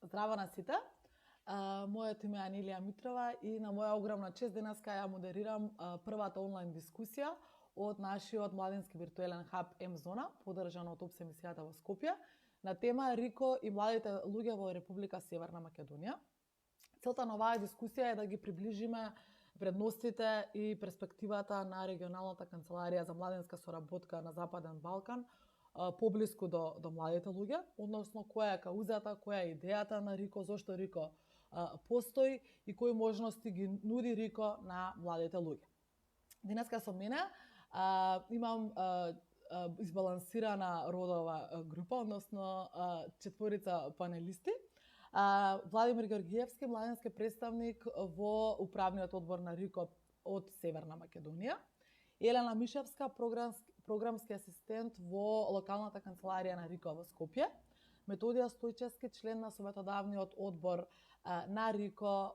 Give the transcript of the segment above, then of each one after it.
Здраво на сите. Моето име е Анелија Митрова и на моја огромна чест денеска ја модерирам првата онлайн дискусија од нашиот младински виртуелен хаб М-зона, подржан од ОПС емисијата во Скопје, на тема Рико и младите луѓе во Република Северна Македонија. Целта на оваа дискусија е да ги приближиме вредностите и перспективата на регионалната канцеларија за младинска соработка на Западен Балкан поблиску до младите луѓе, односно која е каузата, која е идејата на Рико, зошто Рико постои и кои можности ги нуди Рико на младите луѓе. Денеска со мене имам избалансирана родова група, односно четворица панелисти. Владимир Георгиевски, младински представник во управниот одбор на Рико од Северна Македонија. Елена Мишевска, програмски асистент во локалната канцеларија на Рико во Скопје. Методија Стојчевски, член на советодавниот одбор на Рико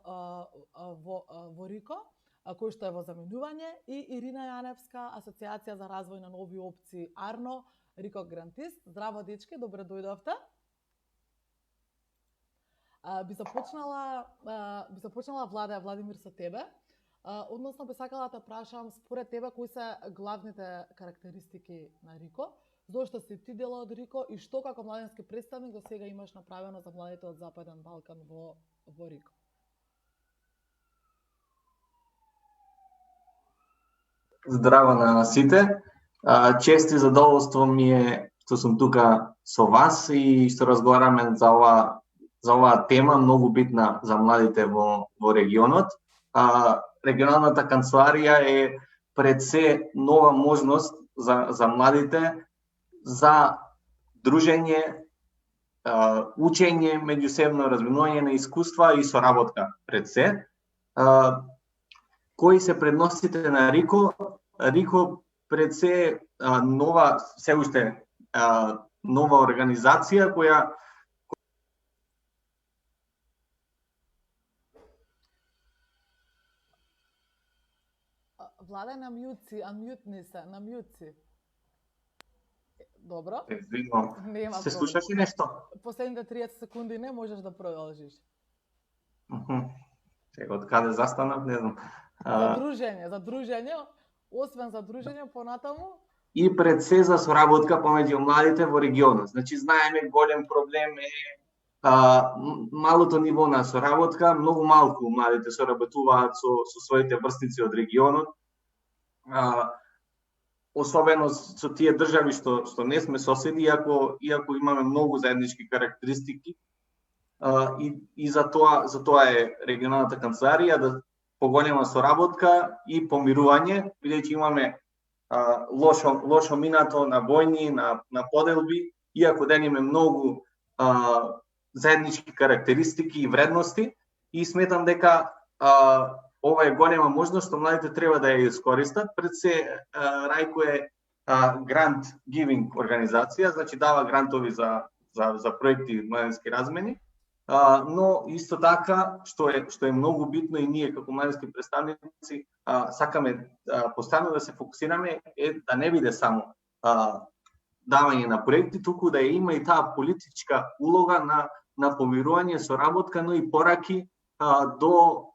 во Рико, кој што е во заменување, и Ирина Јаневска, Асоциација за развој на нови опции Арно, Рико грантист. Здраво дечки, добре дојдовте. Би започнала Владимир со тебе. Односно би сакала да те прашам според тебе кои се главните карактеристики на Рико, зошто си ти дел од Рико и што како младински представник до сега имаш направено за младите од Западен Балкан во Рико? Здраво на сите. Чест и задоволство ми е што сум тука со вас и што разговараме за оваа тема многу битна за младите во регионот. Регионалната канцеларија е пред се нова можност за младите за дружење, учење, меѓусебно разменување на искуства и соработка пред се. Кои се предностите на Рико? Рико пред се нова, се уште нова организација која Владе, на мјут си. Добро. Нема се слушаш ли нешто? Последните 30 секунди не можеш да продолжиш. Сега од каде застанав, не знам. За дружење, освен за дружење понатаму и пред се за соработка помеѓу младите во регионот. Значи знаеме голем проблем е малото ниво на соработка, многу малку младите соработуваат со своите врсници од регионот. Особено со тие држави што не сме соседи, иако имаме многу заеднички карактеристики. И за тоа е регионалната канцеларија да поголема соработка и помирување, бидејќи имаме лошо минато на војни, на поделби, иако имаме многу заеднички карактеристики и вредности, и сметам дека ова е голема можност што младите треба да ја искористат. Пред се Рајко е грант гивинг организација, значи дава грантови за проекти младински размени, но исто така што е многу битно и ние како младински представници сакаме постојано да се фокусираме е да не биде само давање на проекти, туку да ја има и таа политичка улога на помирување, соработка, но и пораки до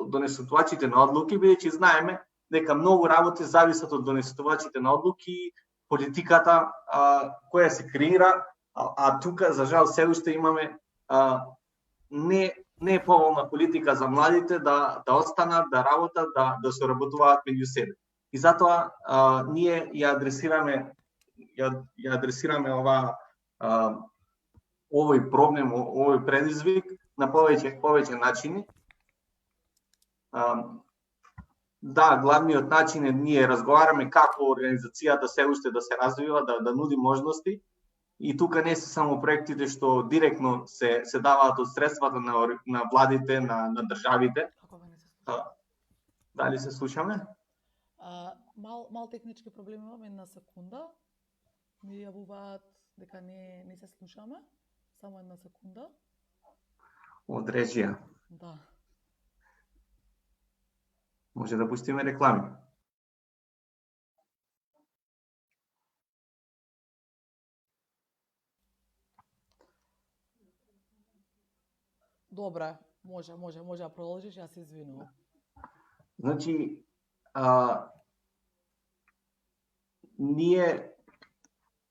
донесувачите на одлуки, бидејќи знаеме дека многу работи зависат од донесувачите на одлуки и политиката која се креира, а тука за жал се уште имаме не поволна политика за младите да останат, да работат, да соработуваат меѓу себе. И затоа ние ја адресираме овој проблем, овој предизвик на повеќе начини. Да, главниот начин е ние разговараме како организацијата се уште да се развива, да нуди можности. И тука не се само проектите што директно се даваат од средствата на владите, на државите. Дали се слушаме? Мал технички проблеми имаме, една секунда. Ми јавуваат дека не се слушаме. Само една секунда. Од режија. Да. Може да пустиме реклами. Добре, може да продолжиш, јас се извинувам. Значи, ние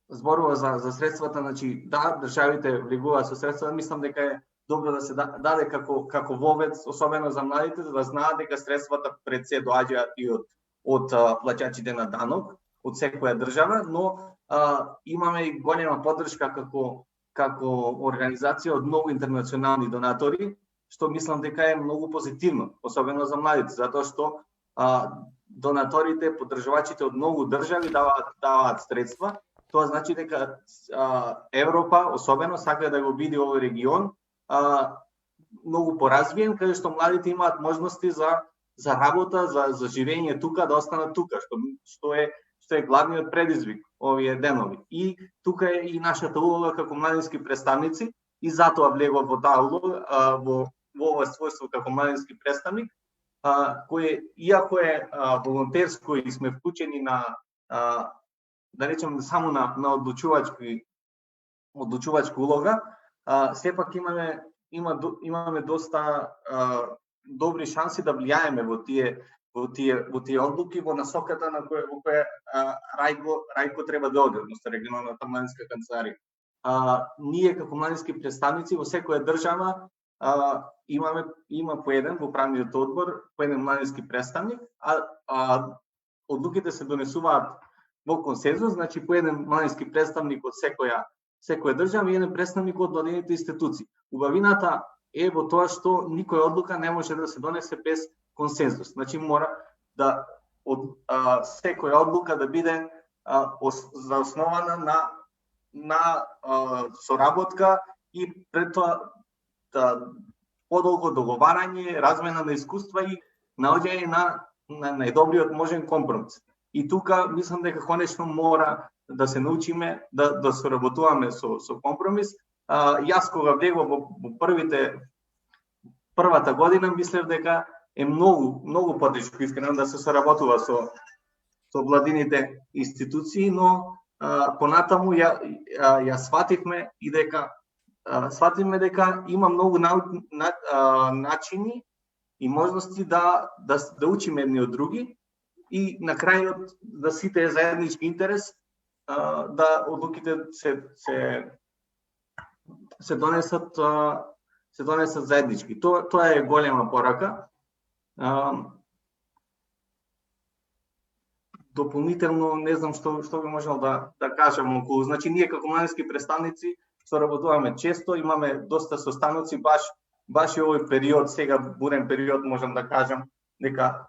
зборува за средствата, значи да, државите влегуваат со средства, мислам дека е добро да се даде како вовец, особено за младите, за да знаат дека средствата пред се доаѓаат и од плаќачите на данок, од секоја држава, но имаме и голема поддршка како организација од многу интернационални донатори, што мислам дека е многу позитивно, особено за младите, затоа што донаторите, поддржувачите од многу држави даваат средства. Тоа значи дека Европа, особено, сака да го биде овој регион многу поразвиен, каде што младите имаат можности за работа, за живење тука, да останат тука, што е главниот предизвик овие денови. И тука е и нашата улога како младински представници, и затоа влегов во таа улога, во ова својство како младински представник, кој, иако е волонтерско и сме вклучени на да речем само на одлучувачка улога, сепак имаме доста добри шанси да влијаеме во тие одлуки во насоката на во која Рајко треба да оде, односно регионалната младинска канцеларија. Ние како младински представници во секоја држава има по еден во правниот одбор, по еден младински представник, одлуките се донесуваат во консензус, значи по еден младински представник од секоја држава и еден представник од владините институции. Убавината е во тоа што никоја одлука не може да се донесе без консензус. Значи мора да секоја одлука да биде заоснована на соработка и пред тоа подолго договарање, размена на искуства и наоѓање на најдобриот можен компромис. И тука мислам дека конечно мора да се научиме да соработуваме со компромис. Јас кога влегов во првата година мислев дека е многу потешко искрено да се соработува со владините институции, но понатаму ја свативме дека има многу начини и можности да учиме едни од други и на крајот да сите е заеднички интерес да одлуките се донесат заеднички. Тоа е голема порака. Дополнително не знам што би можел да кажам околу. Значи ние како младински представници соработуваме често, имаме доста состаноци баш и овој период, сега бурен период можам да кажам дека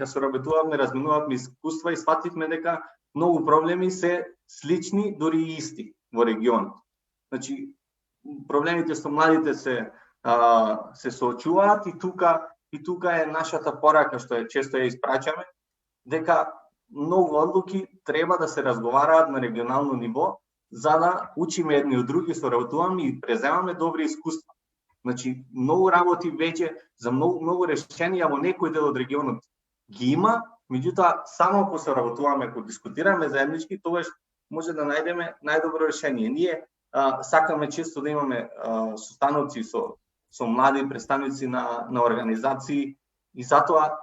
соработуваме, разменуваме искуства и свативме дека многу проблеми се слични, дури и исти во регионот. Значи проблемите со младите се соочуваат и тука е нашата порака што често ја испраќаме, дека многу одлуки треба да се разговараат на регионално ниво за да учиме едни од други, соработуваме и преземаме добри искуства. Значи многу работи веќе за многу решенија во некој дел од регионот ги има, меѓутоа само ако соработуваме, ако дискутираме заеднички, тогаш може да најдеме најдобро решение. Ние сакаме често да имаме состаноци со млади представници на организации и затоа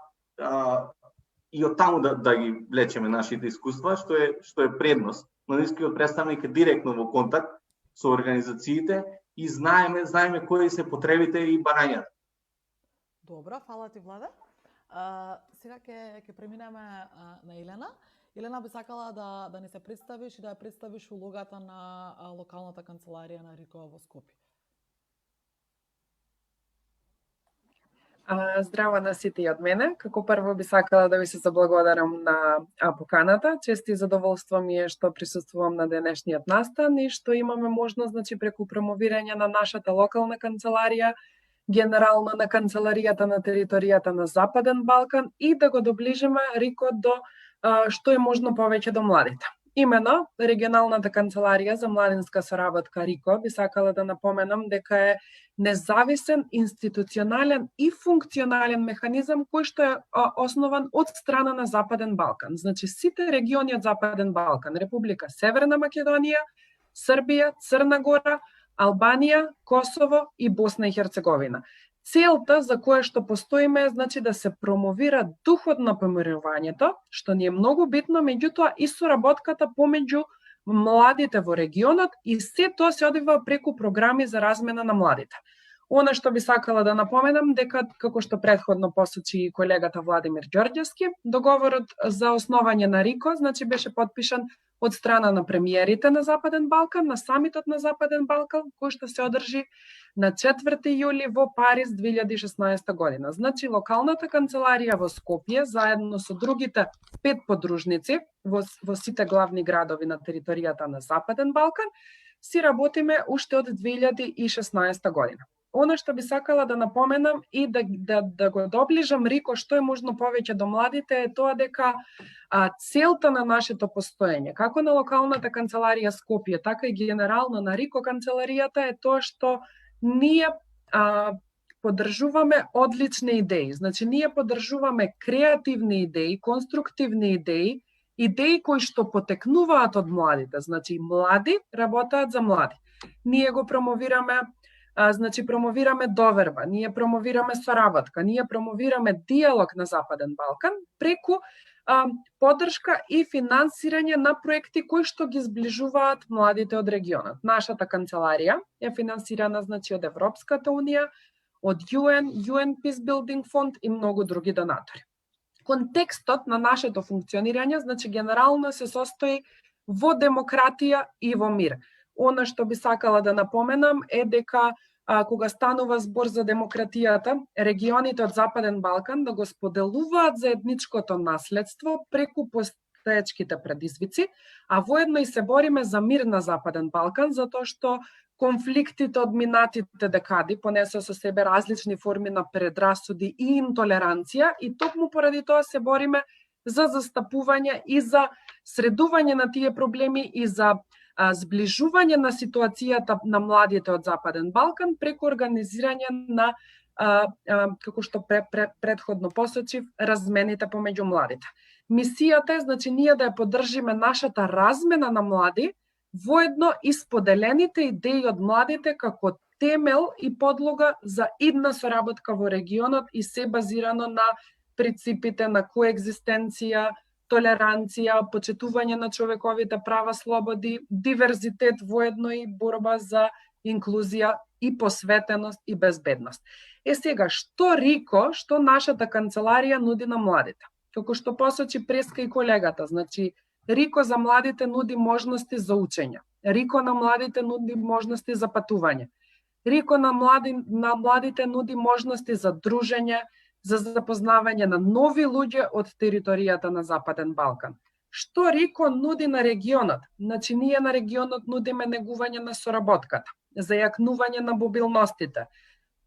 и од таму да ги влечеме нашите искуства, што е предност. Младинскиот представник е директно во контакт со организациите и знаеме кои се потребите и барањата. Добро, фала ти, Владе. Сега ќе преминеме на Елена. Елена би сакала да ни се представиш и да ја представиш улогата на локалната канцеларија на РИКО во Скопје. Здраво на сите и од мене. Како прво би сакала да ви се заблагодарам на поканата. Чест и задоволство ми е што присуствувам на денешниот настан и што имаме можност, значи, преку промовирање на нашата локална канцеларија, генерално на канцеларијата на територијата на Западен Балкан и да го доближиме РИКО до што е можно повеќе до младите. Имено, регионалната канцеларија за младинска соработка РИКО би сакала да напоменам дека е независен, институционален и функционален механизам кој што е основан од страна на Западен Балкан. Значи, сите региони од Западен Балкан, Република Северна Македонија, Србија, Црна Гора, Албанија, Косово и Босна и Херцеговина. Целта за која што постоиме е значи да се промовира духот на помирувањето, што ни е многу битно, меѓутоа и соработката помеѓу младите во регионот и се тоа се одвива преку програми за размена на младите. Она што би сакала да напоменам дека, како што претходно посочи колегата Владимир Ѓорѓевски, договорот за основање на РИКО, значи беше подпишан од страна на премиерите на Западен Балкан, на самитот на Западен Балкан, кој што се одржи на 4 јули во Париз 2016 година. Значи, локалната канцеларија во Скопје, заедно со другите 5 подружници во сите главни градови на територијата на Западен Балкан, си работиме уште од 2016 година. Она што би сакала да напоменам и да го доближам РИКО што е можно повеќе до младите е тоа дека целта на нашето постоење, како на локалната канцеларија Скопје, така и генерално на РИКО канцеларијата е тоа што ние поддржуваме одлични идеи. Значи, ние поддржуваме креативни идеи, конструктивни идеи кои што потекнуваат од младите. Значи, млади работаат за млади. Ние го промовираме значи, промовираме доверба, ние промовираме соработка, ние промовираме диалог на Западен Балкан преку поддршка и финансирање на проекти кои што ги зближуваат младите од регионот. Нашата канцеларија е финансирана значи од Европската унија, од UN Peace Building Fund и многу други донатори. Контекстот на нашето функционирање, значи генерално се состои во демократија и во мир. Она што би сакала да напоменам е дека кога станува збор за демократијата, регионите од Западен Балкан да го споделуваат заедничкото наследство преку постоечките предизвици, а воедно и се бориме за мир на Западен Балкан, затоа што конфликтите од минатите декади понесе со себе различни форми на предрасуди и интолеранција и токму поради тоа се бориме за застапување и за средување на тие проблеми и за зближување на ситуацијата на младите од Западен Балкан преку организирање на, како што претходно посочив, размените помеѓу младите. Мисијата е, значи, ние да ја поддржиме нашата размена на млади, воедно и споделените идеи од младите како темел и подлога за идна соработка во регионот и се базирано на принципите на коегзистенција, толеранција, почитување на човековите права, слободи, диверзитет, воедно и борба за инклузија и посветеност и безбедност. Сега, што РИКО, што нашата канцеларија нуди на младите? Како што посочи преска и колегата, значи, РИКО за младите нуди можности за учење. РИКО на младите нуди можности за патување. РИКО на младите нуди можности за дружење, за запознавање на нови луѓе од територијата на Западен Балкан. Што РИКО нуди на регионот? Значи, ние на регионот нудиме негување на соработката, зајакнување на мобилностите,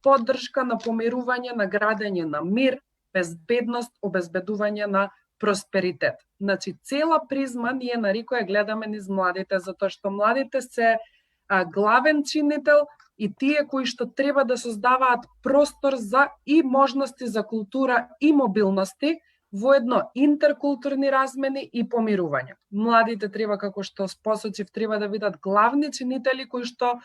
поддршка на помирување, на градење на мир, безбедност, обезбедување на просперитет. Значи, цела призма ние на РИКО ја гледаме низ младите, затоа што младите се главен чинител и тие кои што треба да создаваат простор за и можности за култура и мобилности, воедно интеркултурни размени и помирување. Младите треба, како што посочив, треба да бидат главни чинители кои што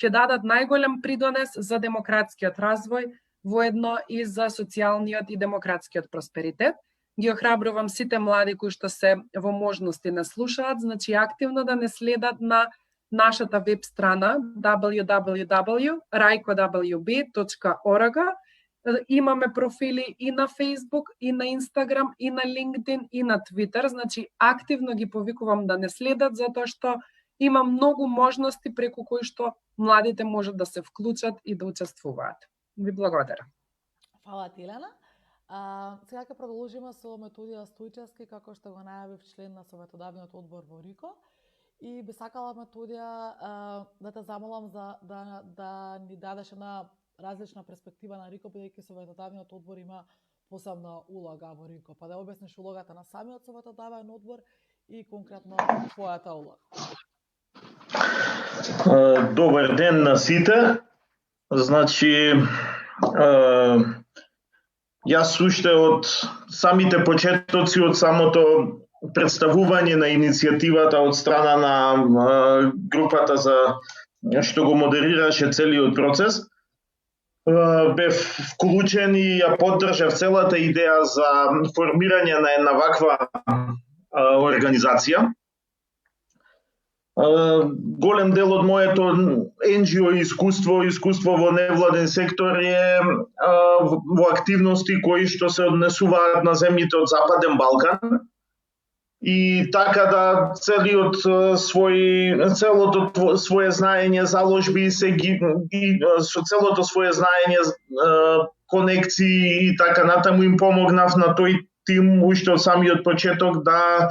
ќе дадат најголем придонес за демократскиот развој, воедно и за социјалниот и демократскиот просперитет. Ги охрабрувам сите млади кои што се во можности не слушаат, значи активно да не следат на нашата веб страна www.raikowb.org. Имаме профили и на Facebook, и на Instagram, и на LinkedIn, и на Twitter. Значи, активно ги повикувам да не следат, затоа што има многу можности преку кои што младите можат да се вклучат и да учествуваат. Ви благодарам. Фала ти, Елена. Сега ќе продолжиме со Методија Стојчевски, како што го најавив, член на Советодавниот одбор во РИКО. И би сакала, Методија, да те замолам да ни дадеш една различна перспектива на РИКО, бидејќи Советодавниот одбор има посебна улога во РИКО. Па да обясниш улогата на самиот Советодавен одбор и конкретно твојата улога. Добар ден на сите. Значи, јас уште од самите почетоци, од самото представување на иницијативата од страна на групата за што го модерираше целиот процес, бев вклучен и ја поддржав целата идеја за формирање на една ваква организација. Голем дел од моето NGO искуство во невладен сектор е во активности кои што се однесуваат на земјите од Западен Балкан. И така да целото свое знаење, заложби со целото свое знаење, конекции и така натаму им помогнав на тој тим уште од самиот почеток да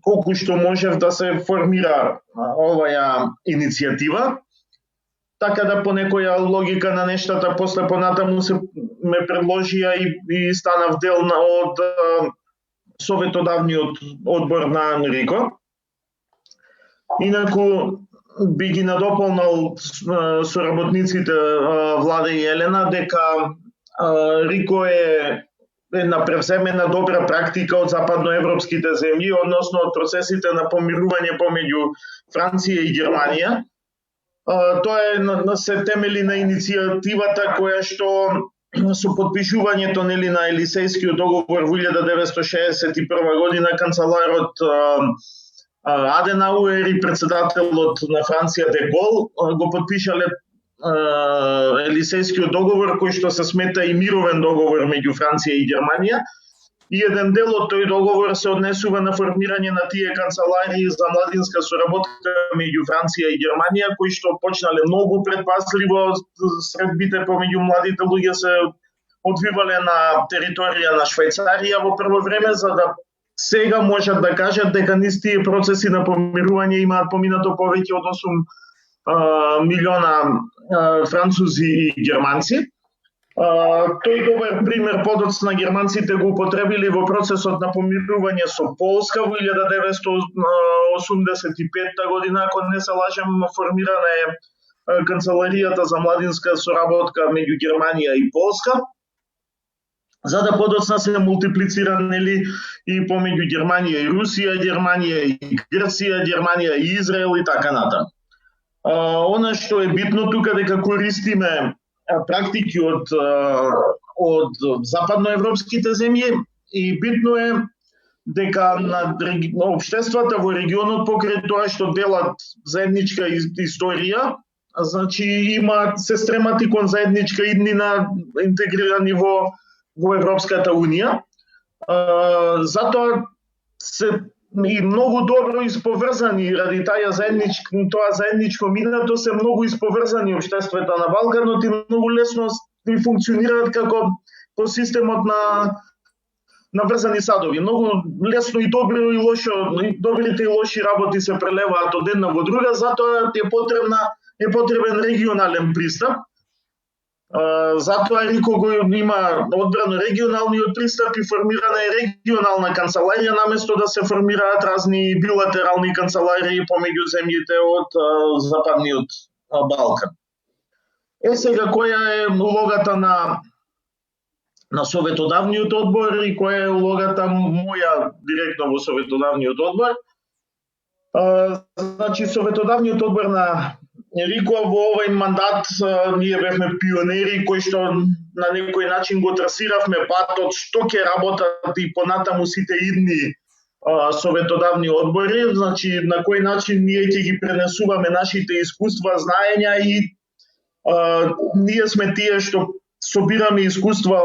колку што можев да се формира оваа иницијатива. Така да по некоја логика на нештата после понатаму се ме предложија и станав дел од Советодавниот одбор на РИКО. Инаку би ги надополнал соработниците Влада и Елена дека РИКО е една превземена добра практика од западноевропските земји, односно од процесите на помирување помеѓу Франција и Германија. Тоа се темели на иницијативата која што со подпишувањето на Елисејскиот договор во 1961 година канцеларот Аденауер и председателот на Франција Де Гол го подпишале Елисејскиот договор, кој што се смета и мировен договор меѓу Франција и Германија. И еден дел од тој договор се однесува на формирање на тие канцеларии за младинска соработка меѓу Франција и Германија, кои што почнале многу предпазливо. Средбите помеѓу младите луѓе се одвивале на територија на Швајцарија во прво време, за да сега можат да кажат дека низ тие процеси на помирување имаат поминато повеќе од 8 милиона французи и германци. Тој добар пример подоцна германците го употребили во процесот на помирување со Полска во 1985 година, ако не се лажем, формирана е канцеларијата за младинска соработка меѓу Германија и Полска, за да подоцна се мултиплицира и помеѓу Германија и Русија, Германија и Грција, Германија и Израел и така натаму. Она што е битно тука дека користиме практики од западноевропските земји и битно е дека на општествата во регионот покрај тоа што делат заедничка историја, значи се стремат и кон заедничка иднина интегрирани во Европската Унија. Затоа се и многу добро исповрзани ради тоа заедничко минато, се многу исповрзани општествата на Балканот и многу лесно функционираат како по системот на врзани садови. Многу лесно и добро и лошо, добрите и лоши работи се прелеваат од една во друга, затоа е потребен регионален пристап. Затоа РИКО го има одбрано регионалниот пристап и формирана е регионална канцеларија наместо да се формираат разни билатерални канцеларии помеѓу земјите од Западниот Балкан. Сега која е улогата на Советодавниот одбор и која е улогата моја директно во Советодавниот одбор? Значи, Советодавниот одбор на РИКО во овој мандат ние бевме пионери кои што на некој начин го трасиравме патот што ќе работат и понатаму сите идни советодавни одбори, значи на кој начин ние ќе ги пренесуваме нашите искуства, знаења и ние сме тие што собираме искуства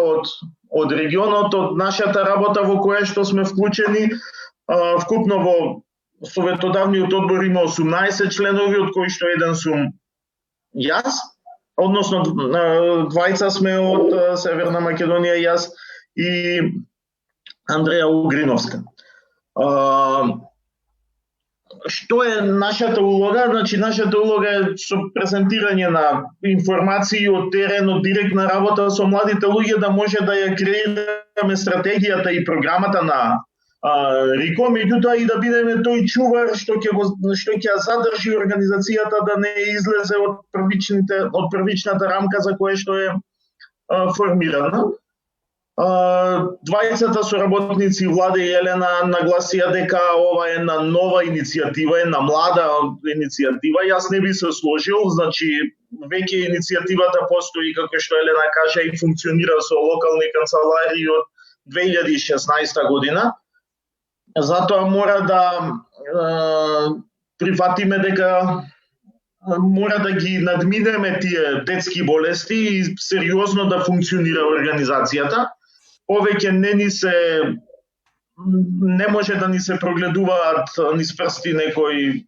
од регионот, од нашата работа во која што сме вклучени. Вкупно во Советодавниот одбор има 18 членови, од кои што еден сум јас, односно двајца сме од Северна Македонија, јас и Андреја Угриновска. Што е нашата улога? Значи, нашата улога е со презентирање на информации од терен, од директна работа со младите луѓе, да може да ја креираме стратегијата и програмата на РИКО, меѓутоа и да бидеме тој чувар што ќе задржи организацијата да не излезе од првичната рамка за која што е формирана. Двајцата соработници Владе и Елена нагласија дека ова е една нова иницијатива, една млада иницијатива. Јас не би се сложил, значи веќе иницијативата постои, како што Елена кажа, и функционира со локални канцеларии од 2016 година. Затоа мора да прифатиме дека мора да ги надминеме тие детски болести и сериозно да функционира организацијата. Повеќе не може да ни се прогледуваат низ прсти некои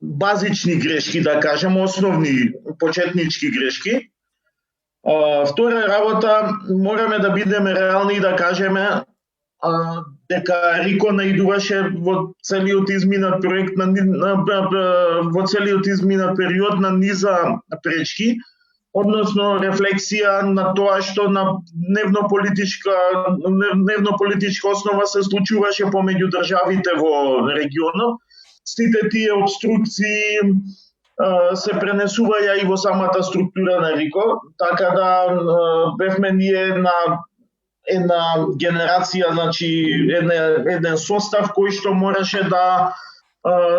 базични грешки, да кажем, основни почетнички грешки. Втора работа, мораме да бидеме реални и да кажеме дека Рико наидуваше во целиот изминат проект во целиот изминат период на низа пречки, односно рефлексија на тоа што на дневно-политичка основа се случуваше помеѓу државите во регионот. Сите тие обструкции се пренесуваја и во самата структура на Рико, така да бевме ние на една генерација, значи еден состав кој што мораше да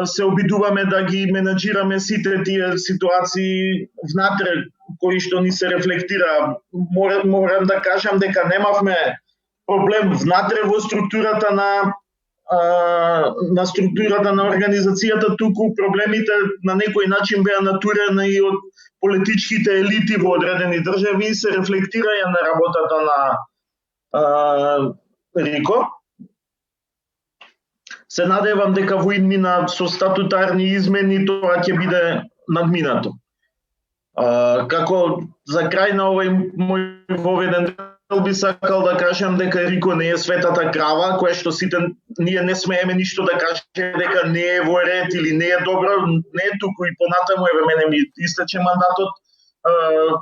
се обидуваме да ги менеджираме сите тие ситуации внатре кои што ни се рефлектира. Морам да кажам дека немавме проблем внатре во структурата на структурата на организацијата, туку проблемите на некој начин беа натурени и од политичките елити во одредени држави и се рефлектираја на работата на Рико. Се надевам дека во иднина со статутарни измени тоа ќе биде надминато. Како за крај на овој мој воведен дел би сакал да кажам дека Рико не е светата крава, која што сите ние не смееме ништо да кажеме дека не е во ред или не е добро, не е туку и понатаму, еве мене ми истече мандатот.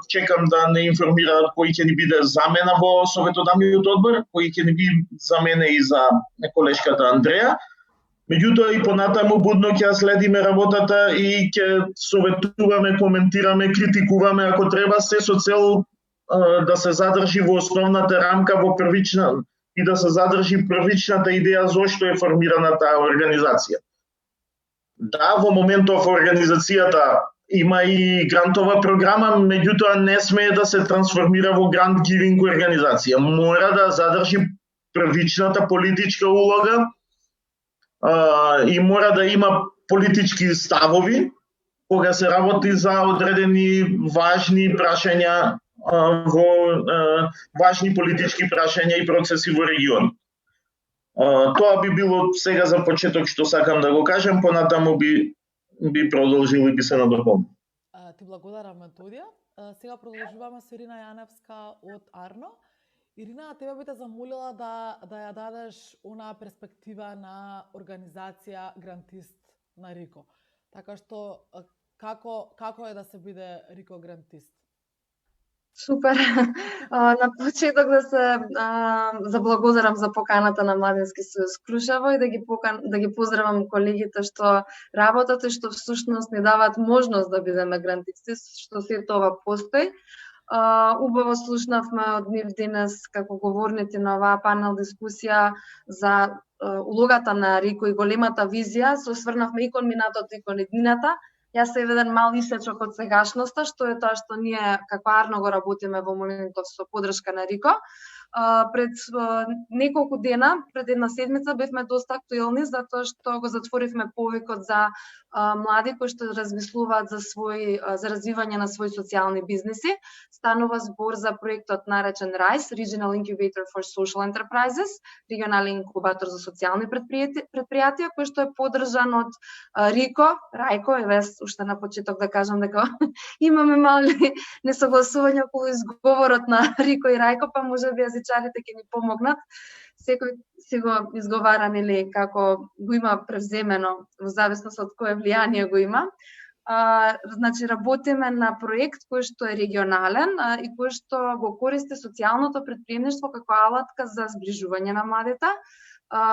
Чекам да не информираат кој ќе ни биде замена во Советодавниот одбор, кој ќе ни биде за мене и за колешката Андреја. Меѓутоа и понатаму будно ќе следиме работата и ќе советуваме, коментираме, критикуваме ако треба, се со цел да се задржи во основната рамка во првична и да се задржи првичната идеја зошто е формирана таа организација. Да, во моментов организацијата има и грантова програма, меѓутоа не смее да се трансформира во грант гивинг организација. Мора да задржи првичната политичка улога и мора да има политички ставови кога се работи за одредени важни прашања важни политички прашања и процеси во регион. Тоа би било сега за почеток што сакам да го кажам, понатаму би продолжил и би се надополнил. Ти благодарам, Методија. Сега продолжуваме со Ирина Јаневска од Арно. Ирина, тебе би те замолила да ја дадеш она перспектива на организација грантист на Рико. Така што како е да се биде Рико грантист? Супер. На почеток да се заблагодарам за поканата на Младински сојуз Крушево и да ги поздравам колегите што работат и што всушност ни даваат можност да бидеме грантисти, што се тоа постои. Убаво слушнавме од нив денес како говорници на оваа панел дискусија за улогата на Рико и големата визија. Се осврнавме и кон минатото и кон иднината. Јас се еден мал исечок од сегашноста, што е тоа што ние како Арно го работиме во моментов со поддршка на Рико. Пред неколку дена, пред една седмица, бевме доста актуелни затоа што го затворивме повикот за млади кои што размислуваат за развивање на своји социјални бизнеси. Станува збор за проектот наречен RISE, Regional Incubator for Social Enterprises, регионален инкубатор за социјални предпријатија, кој што е поддржан од Рико, Рајко, еве уште на почеток да кажам дека имаме мали несогласување околу изговорот на Рико и Рајко, па можеби јазичарите ќе ни помогнат. Секој си го изговара нели како го има превземено во зависност од кое влијание го има. Значи работиме на проект кој што е регионален и кој што го користи социјалното претприемништво како алатка за зближување на младите.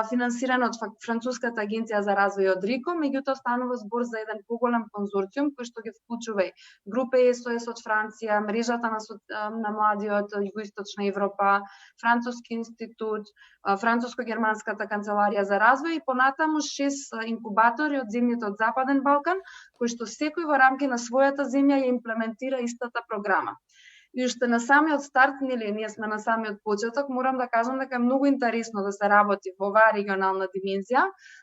финансирана од француската агенција за развој од РИКО, меѓутоа станува збор за еден поголем конзорциум кој што ги вклучува и група СОС од Франција, мрежата на млади од Југоисточна Европа, Француски институт, Француско-германската канцеларија за развој и понатаму 6 инкубатори од земјите од Западен Балкан, кои што секој во рамки на својата земја ја имплементира истата програма. И уште на самиот старт, нели, ние сме на самиот почеток, морам да кажам дека е многу интересно да се работи во оваа регионална димензија,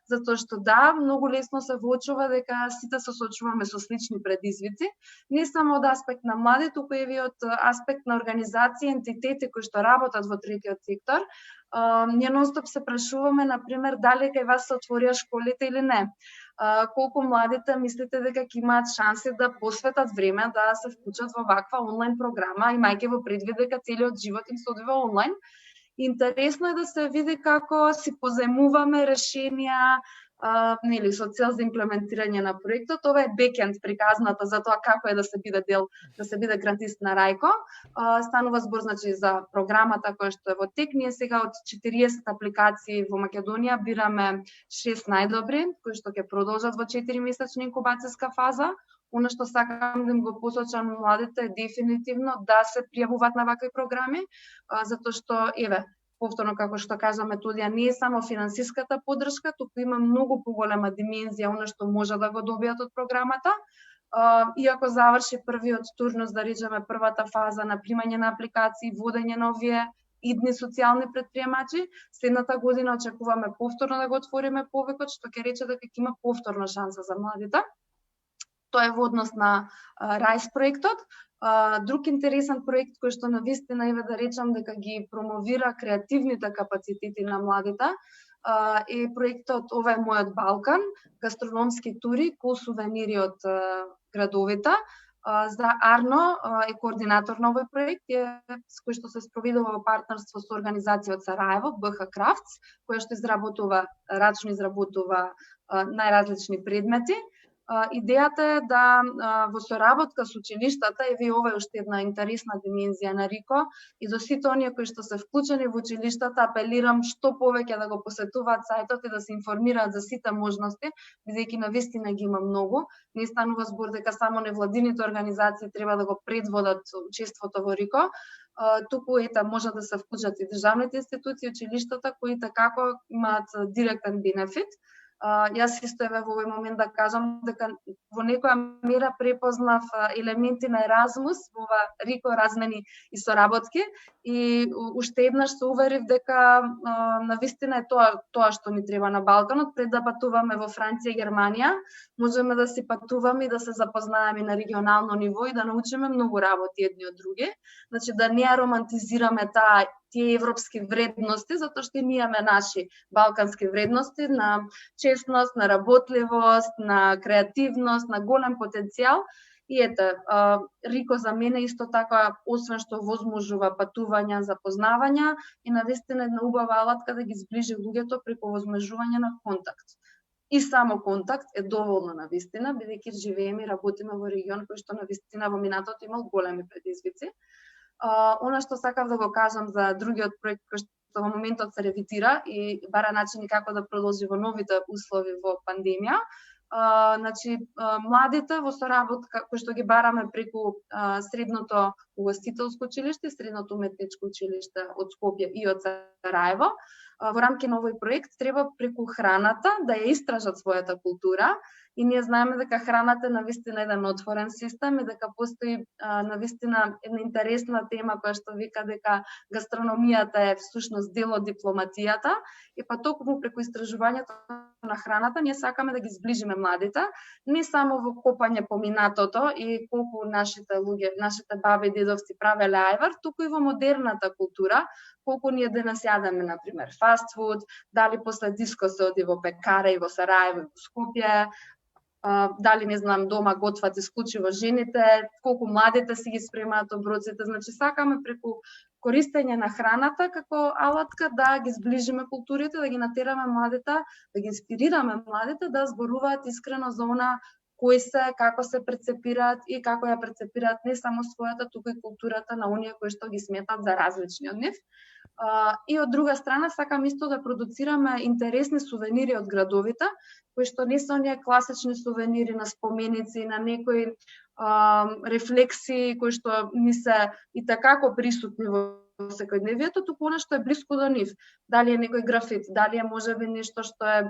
затоа што да, многу лесно се воочува дека сите се соочуваме со слични предизвици, не само од аспект на млади, туку и од аспект на организации, ентитети кои што работат во третиот сектор. Ние нонстоп се прашуваме, например, дали кај вас се отворија школите или не. Колку младите мислите дека ќе имаат шанси да посветат време да се вклучат во ваква онлайн програма, имајќи во предвид дека целиот живот им се одвива онлайн. Интересно е да се види како си позајмуваме решенија нели со цел за имплементирање на проектот. Ова е бекенд приказната за тоа како е да се биде дел, да се биде грантист на Рајко. Станува збор значи за програмата која што е во тек. Ние сега од 40 апликации во Македонија бираме 6 најдобри кои што ќе продолжат во 4-месечна инкубацијска фаза. Она што сакам да им го посочам младите е дефинитивно да се пријавуваат на вакви програми, затоа што еве повторно како што кажа методија не е само финансиската поддршка, туку има многу поголема димензија она што може да го добијат од програмата. Иако заврши првиот турнус, да речеме првата фаза на примање на апликации, водење на овие идни социјални предприемачи, следната година очекуваме повторно да го отвориме повикот, што ќе рече дека ќе има повторна шанса за младите. Тоа е во однос на RISE проектот. Друг интересен проект кој што навистина еве да речам дека ги промовира креативните капацитети на младите е проектот Ова е мојот Балкан, гастрономски тури, кул сувенири од градовите. За Арно е координатор на овој проект, кој што се спроведува во партнерство со организација од Сараево, БХ Крафтс, која што рачно изработува најразлични предмети. Идејата е да во соработка со училиштата, и ова е уште една интересна димензија на РИКО, и за сите оние кои што се вклучени во училиштата, апелирам што повеќе да го посетуваат сајтот и да се информираат за сите можности, бидејќи навистина ги има многу. Не станува збор дека само невладините организации треба да го предводат учеството во РИКО, туку може да се вклучат и државните институции, училиштата кои такако имаат директен бенефит. Јас исто во овој момент да кажам дека во некоја мера препознав елементи на Еразмус во ова РИКО размени и соработки и уште еднаш се уверив дека навистина е тоа што ни треба на Балканот. Пред да патуваме во Франција и Германија, можеме да си патуваме и да се запознаеме на регионално ниво и да научиме многу работи едни од други. Значи да не ја романтизираме тие европски вредности, затоа што ние имаме наши балкански вредности на честност, на работливост, на креативност, на голем потенцијал. И ете, РИКО за мене исто така, освен што возможува патувања, запознавања, и навистина една убава алатка да ги зближи луѓето преку возможување на контакт. И само контакт е доволно навистина, бидејќи живееме и работиме во регион кој што навистина во минатото имал големи предизвици. Она што сакав да го кажам за другиот проект кој што во моментот се ревизира и бара начини како да продолжи во новите услови во пандемија. Значи, младите во соработка кои што ги бараме преку Средното угостителско училиште, Средното уметничко училиште од Скопје и од Сараево, во рамки на овој проект треба преку храната да ја истражат својата култура. И ние знаеме дека храната е навистина еден отворен систем и дека постои навистина една интересна тема која што вика дека гастрономијата е всушност дел од дипломатијата. И па токму преку истражувањето на храната ние сакаме да ги зближиме младите, не само во копање по минатото и колку нашите луѓе, нашите баби и дедовци правеле ајвар, туку и во модерната култура, колку ние денес јадеме, например, фастфуд, дали после диско се оди во пекара и во Сараево и во Скопје, дали не знам дома готват исклучиво жените, колку младите си ги спремаат оброците. Значи сакаме преку користење на храната како алатка да ги зближиме културите, да ги натераме младите, да ги инспирираме младите да зборуваат искрено за она кои се, како се перцепираат и како ја перцепираат не само својата, туку и културата на оние кои што ги сметат за различни од нив. И од друга страна, сакам исто да продуцираме интересни сувенири од градовите, кои што не се оние класични сувенири на споменици, на некои рефлексии кои што ни се и такако присутни во секојдневието, туку она што е блиско до нив. Дали е некој графит, дали е можеби нешто што е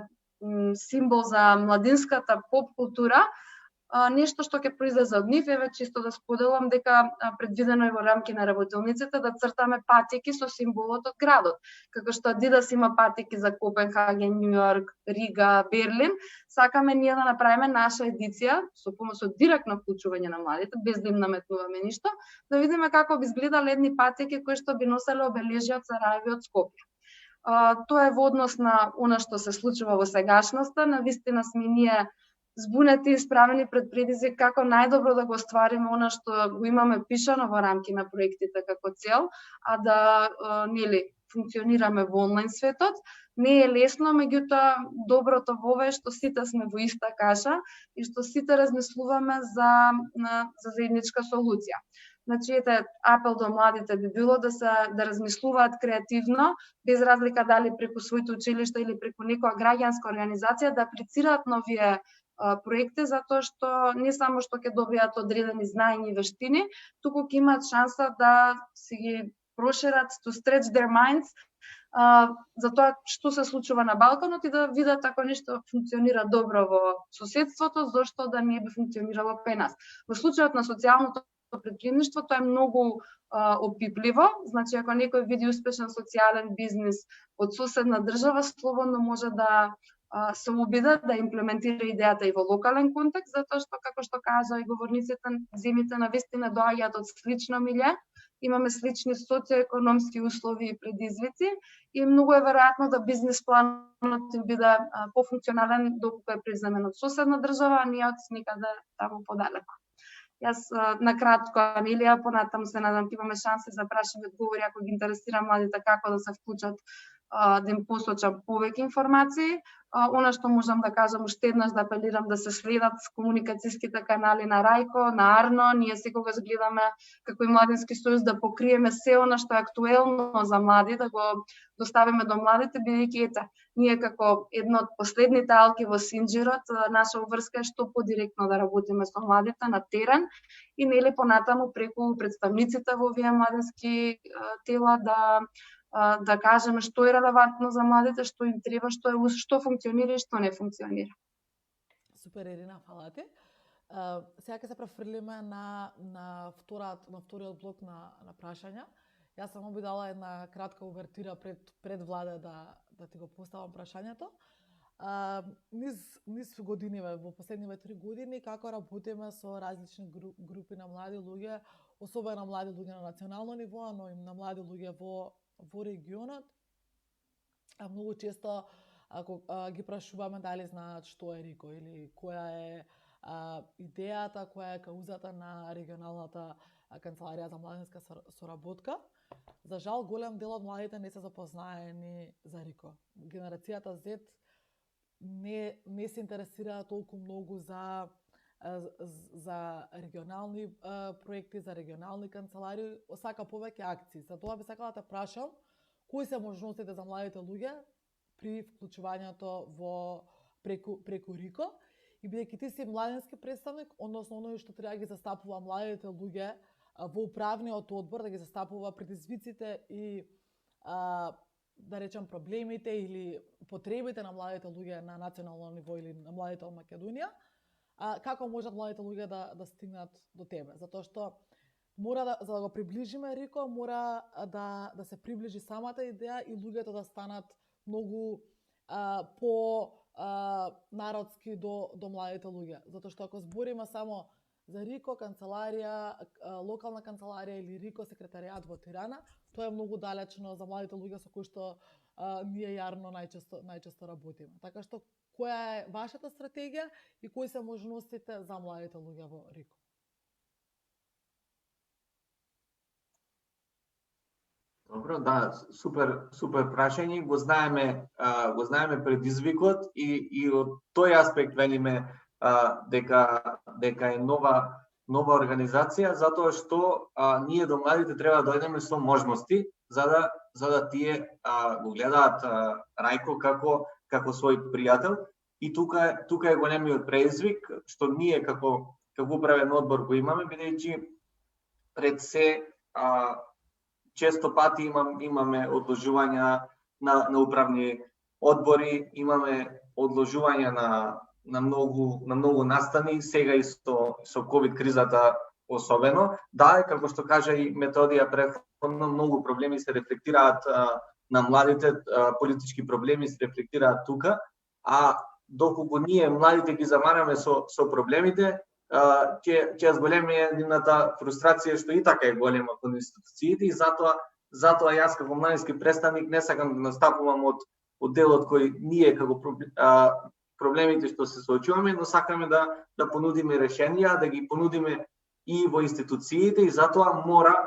символ за младинската поп култура, нешто што ќе произлезе од нив. Еве чисто да споделам дека предвидено е во рамки на работилниците да цртаме патики со символот од градот. Како што Adidas има патики за Копенхаген, Њу Йорк, Рига, Берлин, сакаме ние да направиме наша едиција со помош од директно вклучување на младите, без да им наметнуваме ништо, да видиме како би изгледале едни патики кои што би носеле обележја од Сараево од Скопје. Тоа е во однос на она што се случува во сегашноста. Навистина сме ние збунети и справени пред предизвик како најдобро да го оствариме она што го имаме пишано во рамки на проектите како цел, а да функционираме во онлайн светот. Не е лесно, меѓутоа доброто во ова е што сите сме во иста каша и што сите размислуваме за заедничка солуција. Значи, апел до младите би било да размислуваат креативно, без разлика дали преку своите училишта или преку некоја граѓанска организација, да аплицираат на овие проекти, затоа што не само што ќе добијат одредени знаења и вештини, туку ќе имаат шанса да си ги прошират, to stretch their minds, за тоа што се случува на Балканот и да видат ако нешто функционира добро во соседството, зошто да не би функционирало кај нас. Во случајот на социјалното предприемништво тоа е многу опипливо. Значи, ако некој види успешен социјален бизнис од соседна држава, слободно може да се обида да имплементира идејата и во локален контекст, затоа што, како што кажа и говорниците, земите навистина доаѓаат од слично милје, имаме слични социоекономски услови и предизвици и многу е веројатно да бизнис планот им биде пофункционален доколку е преземен од соседна држава, а не од некаде таму подалеку. Јас накратко, Анелија, понатаму се надам ќе имаме шанси за прашања и одговори ако ги интересира младите како да се вклучат, да им посочам повеќе информации. Она што можам да кажам уште еднаш, да апелирам да се следат комуникацијските канали на Рајко, на Арно. Ние секогаш гледаме како и Младински сојуз да покриеме се она што е актуелно за млади, да го доставиме до младите, бидејќи ние како едно од последните алки во Синџирот, наша уврска е што подиректно да работиме со младите на терен и нели понатаму преку представниците во овие младински тела да кажеме што е релевантно за младите, што им треба, што функционира и што не функционира. Супер, Ирина, фала ти. Сега ќе се префрлиме на вториот блок на прашања. Јас само би дала една кратка увертира пред Владе да ти го поставам прашањето. Низ годиниве, во последниве 3 години, како работиме со различни групи на млади луѓе, особено млади луѓе на национално ниво, но и на млади луѓе во регионот. Многу често ако ги прашуваме дали знаат што е РИКО или која е идејата, која е каузата на регионалната канцеларија за младинска соработка. За жал, голем дел од младите не се запознаени за РИКО. Генерацијата Z не се интересира толку многу за регионални проекти, за регионални канцеларии, сака повеќе акции. За тоа би сакала да те прашам, кои се можностите за младите луѓе при вклучувањето преку РИКО, и бидејќи ти си младински представник, односно оној што треба да ги застапува младите луѓе во управниот одбор, да ги застапува предизвиците и да речем проблемите или потребите на младите луѓе на национално ниво или на младите од Македонија, како можат младите луѓе да стигнат до тебе? Затоа што за да го приближиме РИКО, мора да се приближи самата идеја и луѓето да станат многу по народски до младите луѓе. Затоа што ако збориме само за РИКО канцеларија, локална канцеларија или РИКО секретаријат во Тирана, тоа е многу далечно за младите луѓе со кои што ние јарно најчесто работиме. Така што која е вашата стратегија и кои се можностите за младите луѓе во РИКО? Добро, да, супер прашање. Го знаеме предизвикот и од тој аспект велиме дека е нова организација, затоа што ние до младите треба да дојдеме со можности за да тие го гледаат Рајко како свој пријател. И тука е големиот предизвик што ние како управен одбор го имаме, бидејќи пред се често пати имаме одложувања на управни одбори, имаме одложувања на многу настани, сега и со ковид кризата особено. Да, како што кажа и Методија претходно, многу проблеми се рефлектираат на младите, политички проблеми се рефлектираат тука, а доколку ние младите ги замараме со проблемите, ќе зголеми едната фрустрација што и така е голема кон институциите, и затоа јас како младински представник не сакам да настапувам од делот кој ние како проблемите што се соочуваме, но сакаме да понудиме решенија, да ги понудиме и во институциите, и затоа мора,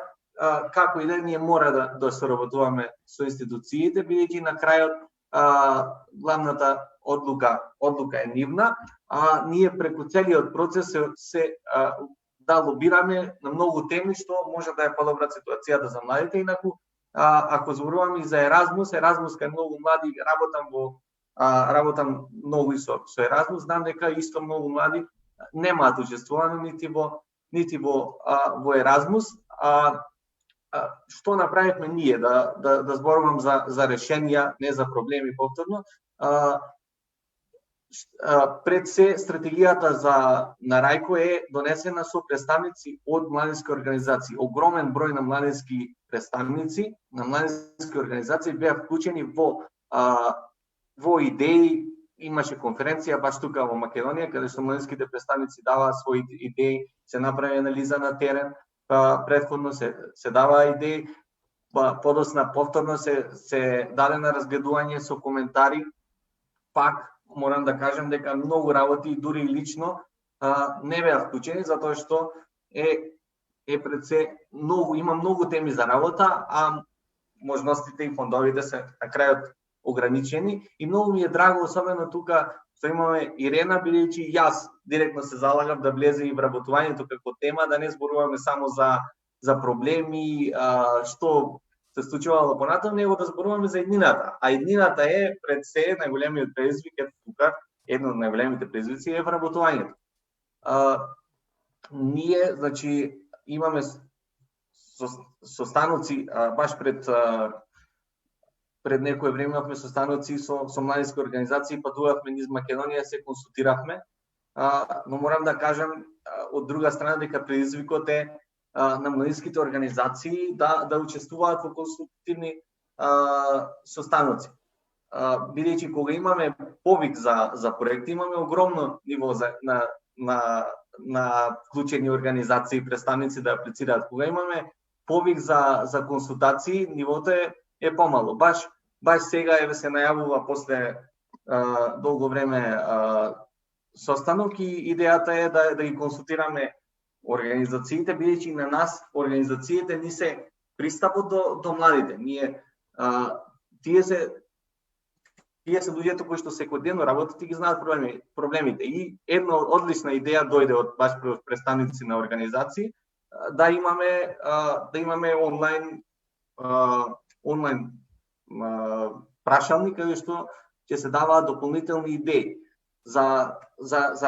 како и да ние мора да соработуваме со институциите, бидејќи на крајот главната одлука е нивна, а ние преку целиот процес се да лобираме на многу теми што може да е подобра ситуацијата за младите. Инаку, ако зборуваме и за Еразмус кај многу млади работам многу и со Еразмус, знам дека исто многу млади немаат учествувано нити во Еразмус. Што направивме ние, да зборувам за решенија, не за проблеми повторно. Пред се стратегијата на Рајко е донесена со представници од младински организации. Огромен број на младински представници, на младински организации беа вклучени во идеи. Имаше конференција баш тука во Македонија, каде што младинските представници даваа своји идеи, се направи анализа на терен, претходно се даваа идеи, подосна повторно се даде на разгледување со коментари. Пак морам да кажем дека многу работи, дури и лично, не беа вклучени, затоа што е пред се има многу теми за работа, а можностите и фондовите се на крајот ограничени. И многу ми е драго, особено тука што имаме Ирена, бидејќи јас директно се залагам да влезе и вработувањето како тема, да не зборуваме само за проблеми, што се случувало понатаму, него да зборуваме за иднината. А иднината е пред се најголемиот предизвик, тука едно од најголемите предизвици е вработувањето. Ние, значи, имаме состаноци баш пред некое време имавме состаноци со младински организации, патувавме низ Македонија, се консултиравме, но морам да кажам од друга страна дека предизвикот е на младинските организации да учествуваат во консултативни состаноци. Бидејќи кога имаме повик за проекти, имаме огромно ниво на вклучени организации и представници да аплицираат. Кога имаме повик за консултации, нивото е помало. Баш сега се најавува после долго време состанок, и идејата е да ги консултираме организациите, бидејќи на нас организациите ни се пристапот до младите. Тие се луѓето кои што секојдневно работат и ги знаат проблемите. И една одлична идеја дојде од баш представници на организации да имаме онлайн прашалник каде што ќе се даваат дополнителни идеи за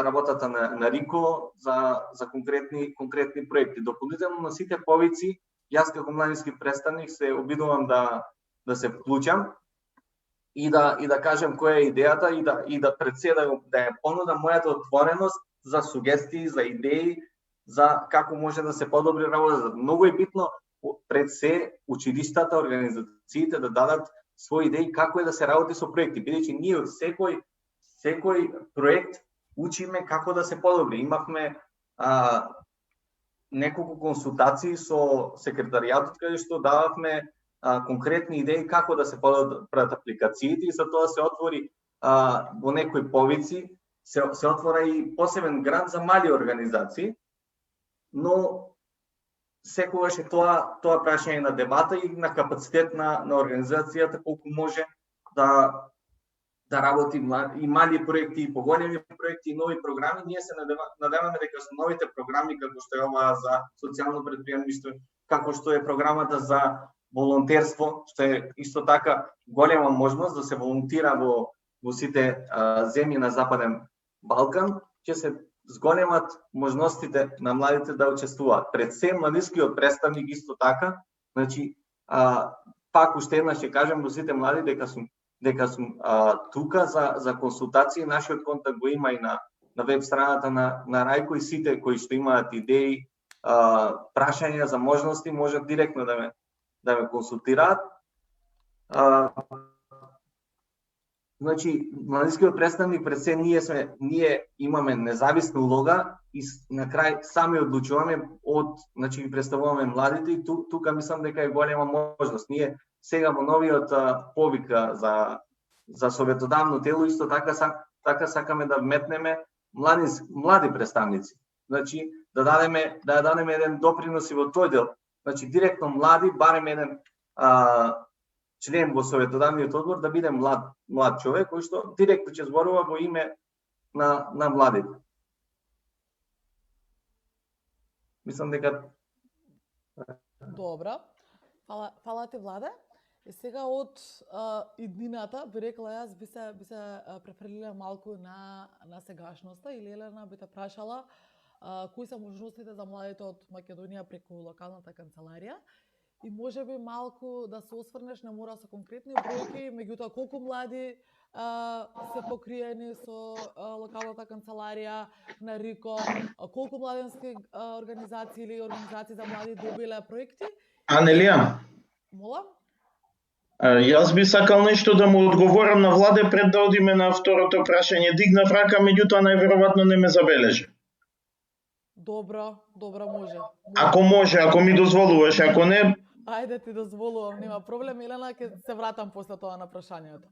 работата на РИКО, за конкретни проекти. Дополнително на сите повици, јас како младински представник се обидувам да се вклучам и да кажем која е идејата и да пред се да ја понудам мојата отвореност за сугестии, за идеи, за како може да се подобри работата. Многу е битно пред се училиштата, организациите да дадат своји идеи како е да се работи со проекти, бидејќи ние секој проект учиме како да се подобри. Имавме неколку консултации со секретаријатот каде што дававме конкретни идеи како да се подобрат апликациите, и за тоа се отвори во некои повици се отвора и посебен грант за мали организации, но секогаш е тоа прашање на дебата и на капацитет на организацијата колку може да работи и мали проекти, и поголеми проекти, и нови програми. Ние се надеваме дека со новите програми, како што е оваа за социјално предприемништво, како што е програмата за волонтерство, што е исто така голема можност да се волонтира во сите земји на Западен Балкан, ќе се зголемат можностите на младите да учествуваат. Пред се младинскиот представник исто така, значи пак уште еднаш ќе кажам во сите млади дека сум тука за консултации. Нашиот контакт го има и на веб страната на Рајко, и сите кои што имаат идеи, прашања за можности, можат директно да ме консултираат. Значи, младинскиот представник пред се ние имаме независна улога и на крај сами одлучуваме значи ги представуваме младите, и тука мислам дека е голема можност. Ние сега во новиот повик за советодавно тело исто така сакаме да вметнеме млади представници. Значи да дадеме еден допринос и во тој дел. Значи директно млади, барем еден член во советодавниот одбор да биде млад човек кој што директно ќе зборува во име на младите. Мислам дека Добра. Фала ти, Владе. И сега од иднината би рекла јас би се префрлила малку на сегашноста, или Елена би те прашала кои се можностите за младите од Македонија преку локалната канцеларија. И може би малку да се осврнеш, не мора со конкретни бројки, меѓутоа колку млади се покриени со локалната канцеларија на РИКО, колку младенски организации или организации за млади добиле проекти. Анелија, Мола? Јас би сакал нешто да му одговорам на Владе пред да одиме на второто прашање. Дигнав рака, меѓутоа најверојатно не ме забележи. Добро, може. Ако ми дозволуваш, ако не... Ајде ти дозволувам, нема проблем. Елена, ќе се вратам после тоа на прашањето.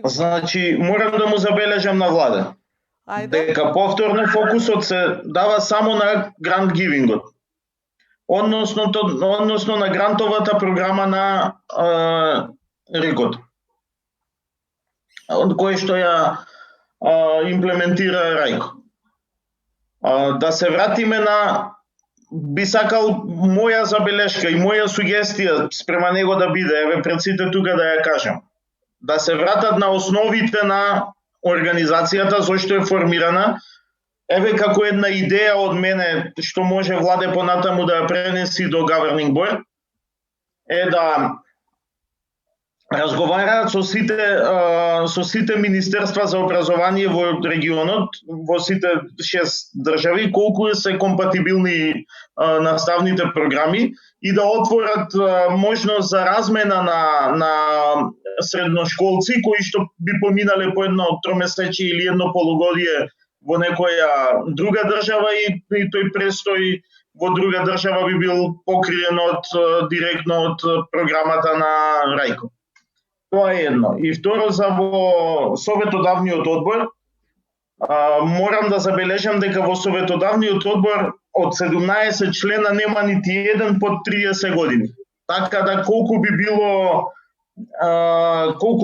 Значи, морам да му забележам на Владе. Ајде. Дека повторно фокусот се дава само на грант гивингот. Односно на грантовата програма на РИКот. Од кој што ја имплементира Рајко. Да се вратиме на, би сакал моја забелешка и моја сугестија спрема него да биде, еве пред сите тука да ја кажам. Да се вратат на основите на организацијата зашто е формирана. Еве како една идеја од мене што може Владе понатаму да ја пренеси до Governing Board е да разговараат со сите министерства за образование во регионот, во сите 6 држави, колку се компатибилни наставните програми, и да отворат можност за размена на средношколци кои што би поминале по едно тромесечие или едно полугодие во некоја друга држава, и тој престој во друга држава би бил покриен директно од програмата на Рајко. Тоа е едно. И второ, за во советодавниот одбор, морам да забележам дека во советодавниот одбор од 17 члена нема нити еден под 30 години. Така да колку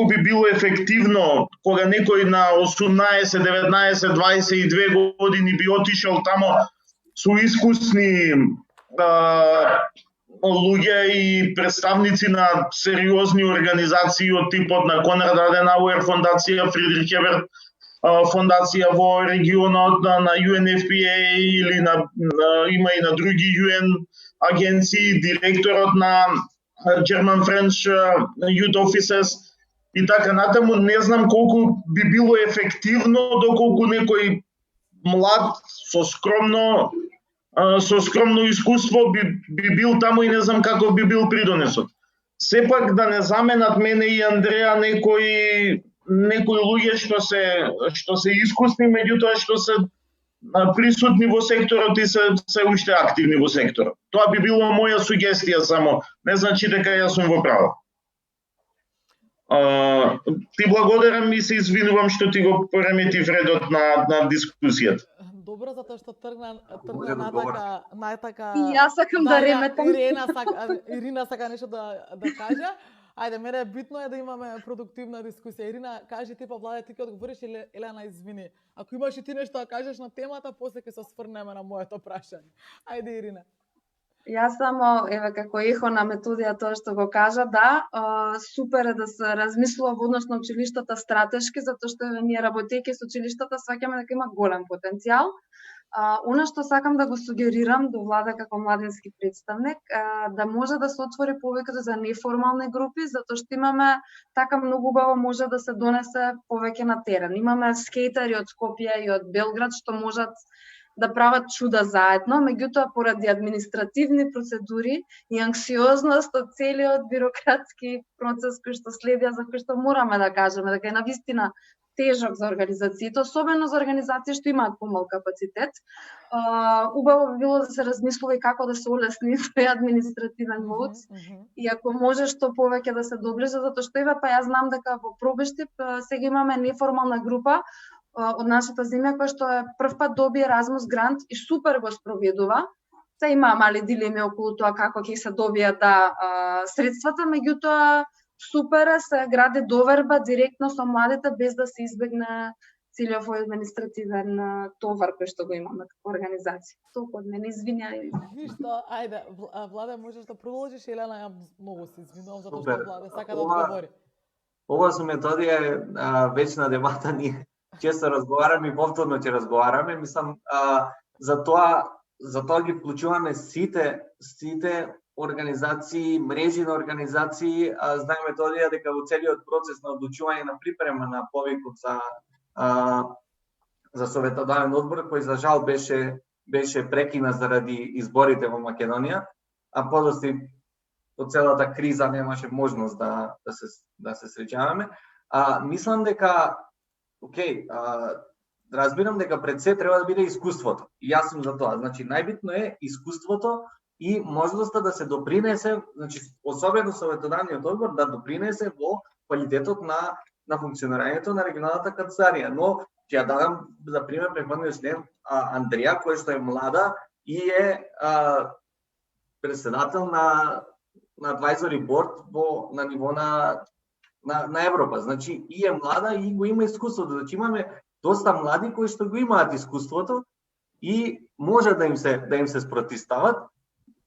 би било ефективно кога некој на 18, 19, 22 години би отишел тамо со искусни луѓе и представници на сериозни организации од типот на Конрад Аденауер фондација, Фридрих Еберт фондација во регионот, на UNFPA или има и на други UN агенции, директорот на German French Youth Offices и така натаму. Не знам колку би било ефективно доколку некој млад со скромно искуство би бил таму и не знам како би бил придонесот. Сепак да не заменат мене и Андреа некои луѓе што се искусни, меѓутоа што се присутни во секторот и се уште активни во секторот. Тоа би било моја сугестија само, не значи дека јас сум во право. Ти благодарам и се извинувам што ти го пореметив редот на дискусијата. Добро, затоа што тргна најтака... И јас сакам да реметам. Ирина сака нешто да каже. Ајде, мене битно е да имаме продуктивна дискусија. Ирина, кажи ти па Владе, ти ќе одговориш или Елена, извини. Ако имаш и ти нешто да кажеш на темата, после ќе се осврнеме на моето прашање. Ајде, Ирина. Јас само, еве, како ехо на Методија тоа што го кажа, да, супер е да се размислува во однос на училиштата стратешки, затоа што ние работејќи со училиштата сваќаме дека има голем потенцијал. Она што сакам да го сугерирам до Влада како младински представник, да може да се отвори повеќе за неформални групи, затоа што имаме така многу убаво може да се донесе повеќе на терен. Имаме скейтери од Скопје и од Белград што можат да прават чуда заедно, меѓутоа поради административни процедури и анксиозност од целиот бирократски процес кој што следи, за кој што мораме да кажеме дека е навистина тежок за организациите, особено за организации што имаат помал капацитет. Убаво би било да се размислува и како да се олесни тој административен мод. И ако може што повеќе да се доближи, затоа што еве па јас знам дека во Пробештип сега имаме неформална група од нашата земја која што е прв пат доби Еразмус грант и супер го спроведува. Се има мали дилеми околу тоа како ќе се добијат средствата, меѓутоа супер е, се гради доверба директно со младите без да се избегне целиот овој административен товар кој што го имаме како организација. Толку од мене, извинjaј. Ништо, ајде, Владе, можеш да продолжиш, Елена, ја многу се извинувам затоа што Владе сака да одговори. Ова со Методија е вечна дебата, ние често разговараме и повторно ќе разговараме, мислам, за тоа ги вклучуваме сите организации, мрежи на организации, знаеме Методија дека во целиот процес на одлучување на припрема на повикот за советодавен одбор, кој за жал беше прекина заради изборите во Македонија, а подоци по целата криза немаше можност да се среќаваме. Мислам дека разбирам дека пред се треба да биде искуството. И јас сум за тоа. Значи најбитно е искуството и можноста да се допринесе, значи особено советодавниот одбор да допринесе во квалитетот на функционирањето на регионалната канцеларија. Но ќе ја дадам за пример претходниот член Андрија, кој што е млада и е председател на advisory board на ниво на Европа. Значи и е млада и го има искуството. Значи имаме доста млади кои што го имаат искуството и може да им се спротивстават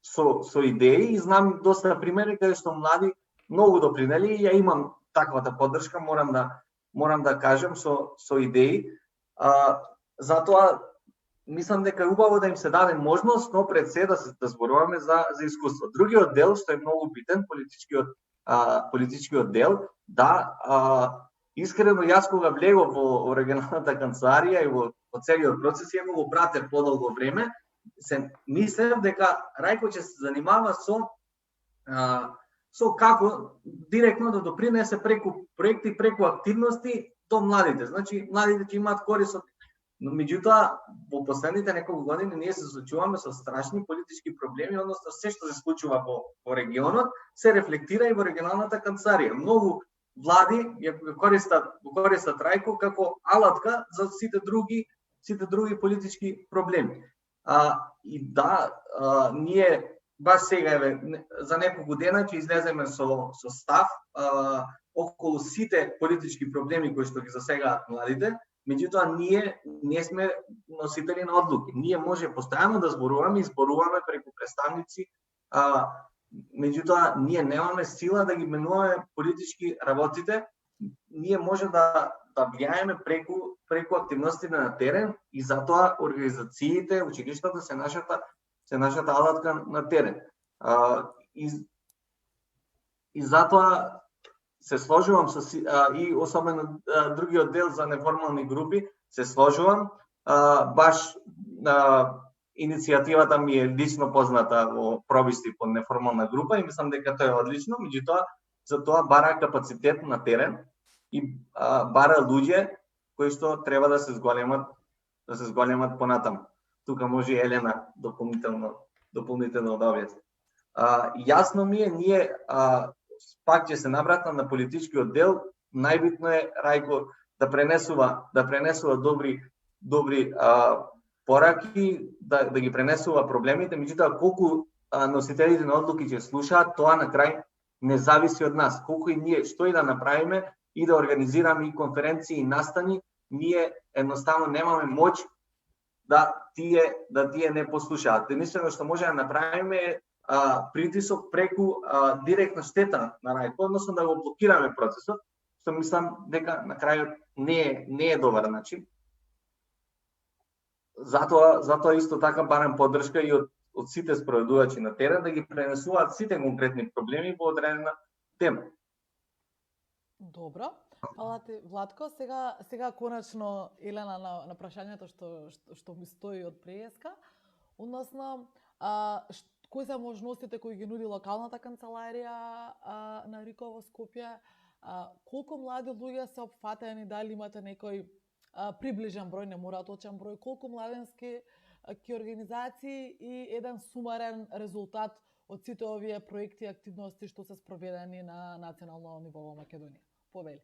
со идеи, и знам доста примери каде што млади многу допринели и ја имам таквата поддршка, морам да кажем со идеи. Затоа мислам дека е убаво да им се даде можност, но пред се да зборуваме за искуство. Другиот дел што е многу битен, политичкиот дел, искрено јас кога влегов во регионалната канцеларија и во целиот процес, ја го пратев подолго време, се мислев дека Рајко ќе се занимава со како директно да допринесе преку проекти, преку активности до младите. Значи, младите ќе имаат корист од... Но меѓутоа, во последните неколку години ние се соочуваме со страшни политички проблеми, односно се што се случува во регионот се рефлектира и во регионалната канцеларија. Многу влади го користат Рајко како алатка за сите други политички проблеми. И ние баш сега за неколку дена ќе излеземе со став околу сите политички проблеми кои што ги засегаат младите. Меѓутоа ние не сме носители на одлуки. Ние може постојано да зборуваме преку представници, меѓутоа ние немаме сила да ги менуваме политички работите. Ние може да влијаеме преку активностите на терен и затоа организациите, училиштата се нашата алатка на терен. И затоа се сложувам и особено другиот дел за неформални групи, се сложувам. Баш иницијативата ми е лично позната во Пробештип под неформална група и мислам дека тоа е одлично, меѓутоа за тоа бара капацитет на терен и бара луѓе кои што треба да се зголемат понатаму. Тука може Елена дополнително да објасни. Јасно ми е, ние пак ќе се навратам на политичкиот дел, најбитно е Рајко да пренесува добри пораки, да ги пренесува проблемите, меѓутоа колку носителите на одлуки ќе слушаат, тоа на крај не зависи од нас. Колку и ние што и да направиме и да организираме и конференции и настани, ние едноставно немаме моќ да тие не послушаат. Единствено што може да направиме е притисок преку директна штета на Рајко, односно да го блокираме процесот, што мислам дека на крајот не е добар начин. Затоа исто така барам поддршка и од сите спроведувачи на терен да ги пренесуваат сите конкретни проблеми во одредена тема. Добро. Фала ти, Владко. Сега конечно, Елена, на прашањето што ми стои од преска, односно, кои се можностите кои ги нуди локалната канцеларија на РИКО во Скопје, колку млади луѓе се опфатени, дали имате некој приближен број, не мора точен број, колку младенски организации и еден сумарен резултат од сите овие проекти и активности што се спроведени на национално ниво во Македонија. Повели.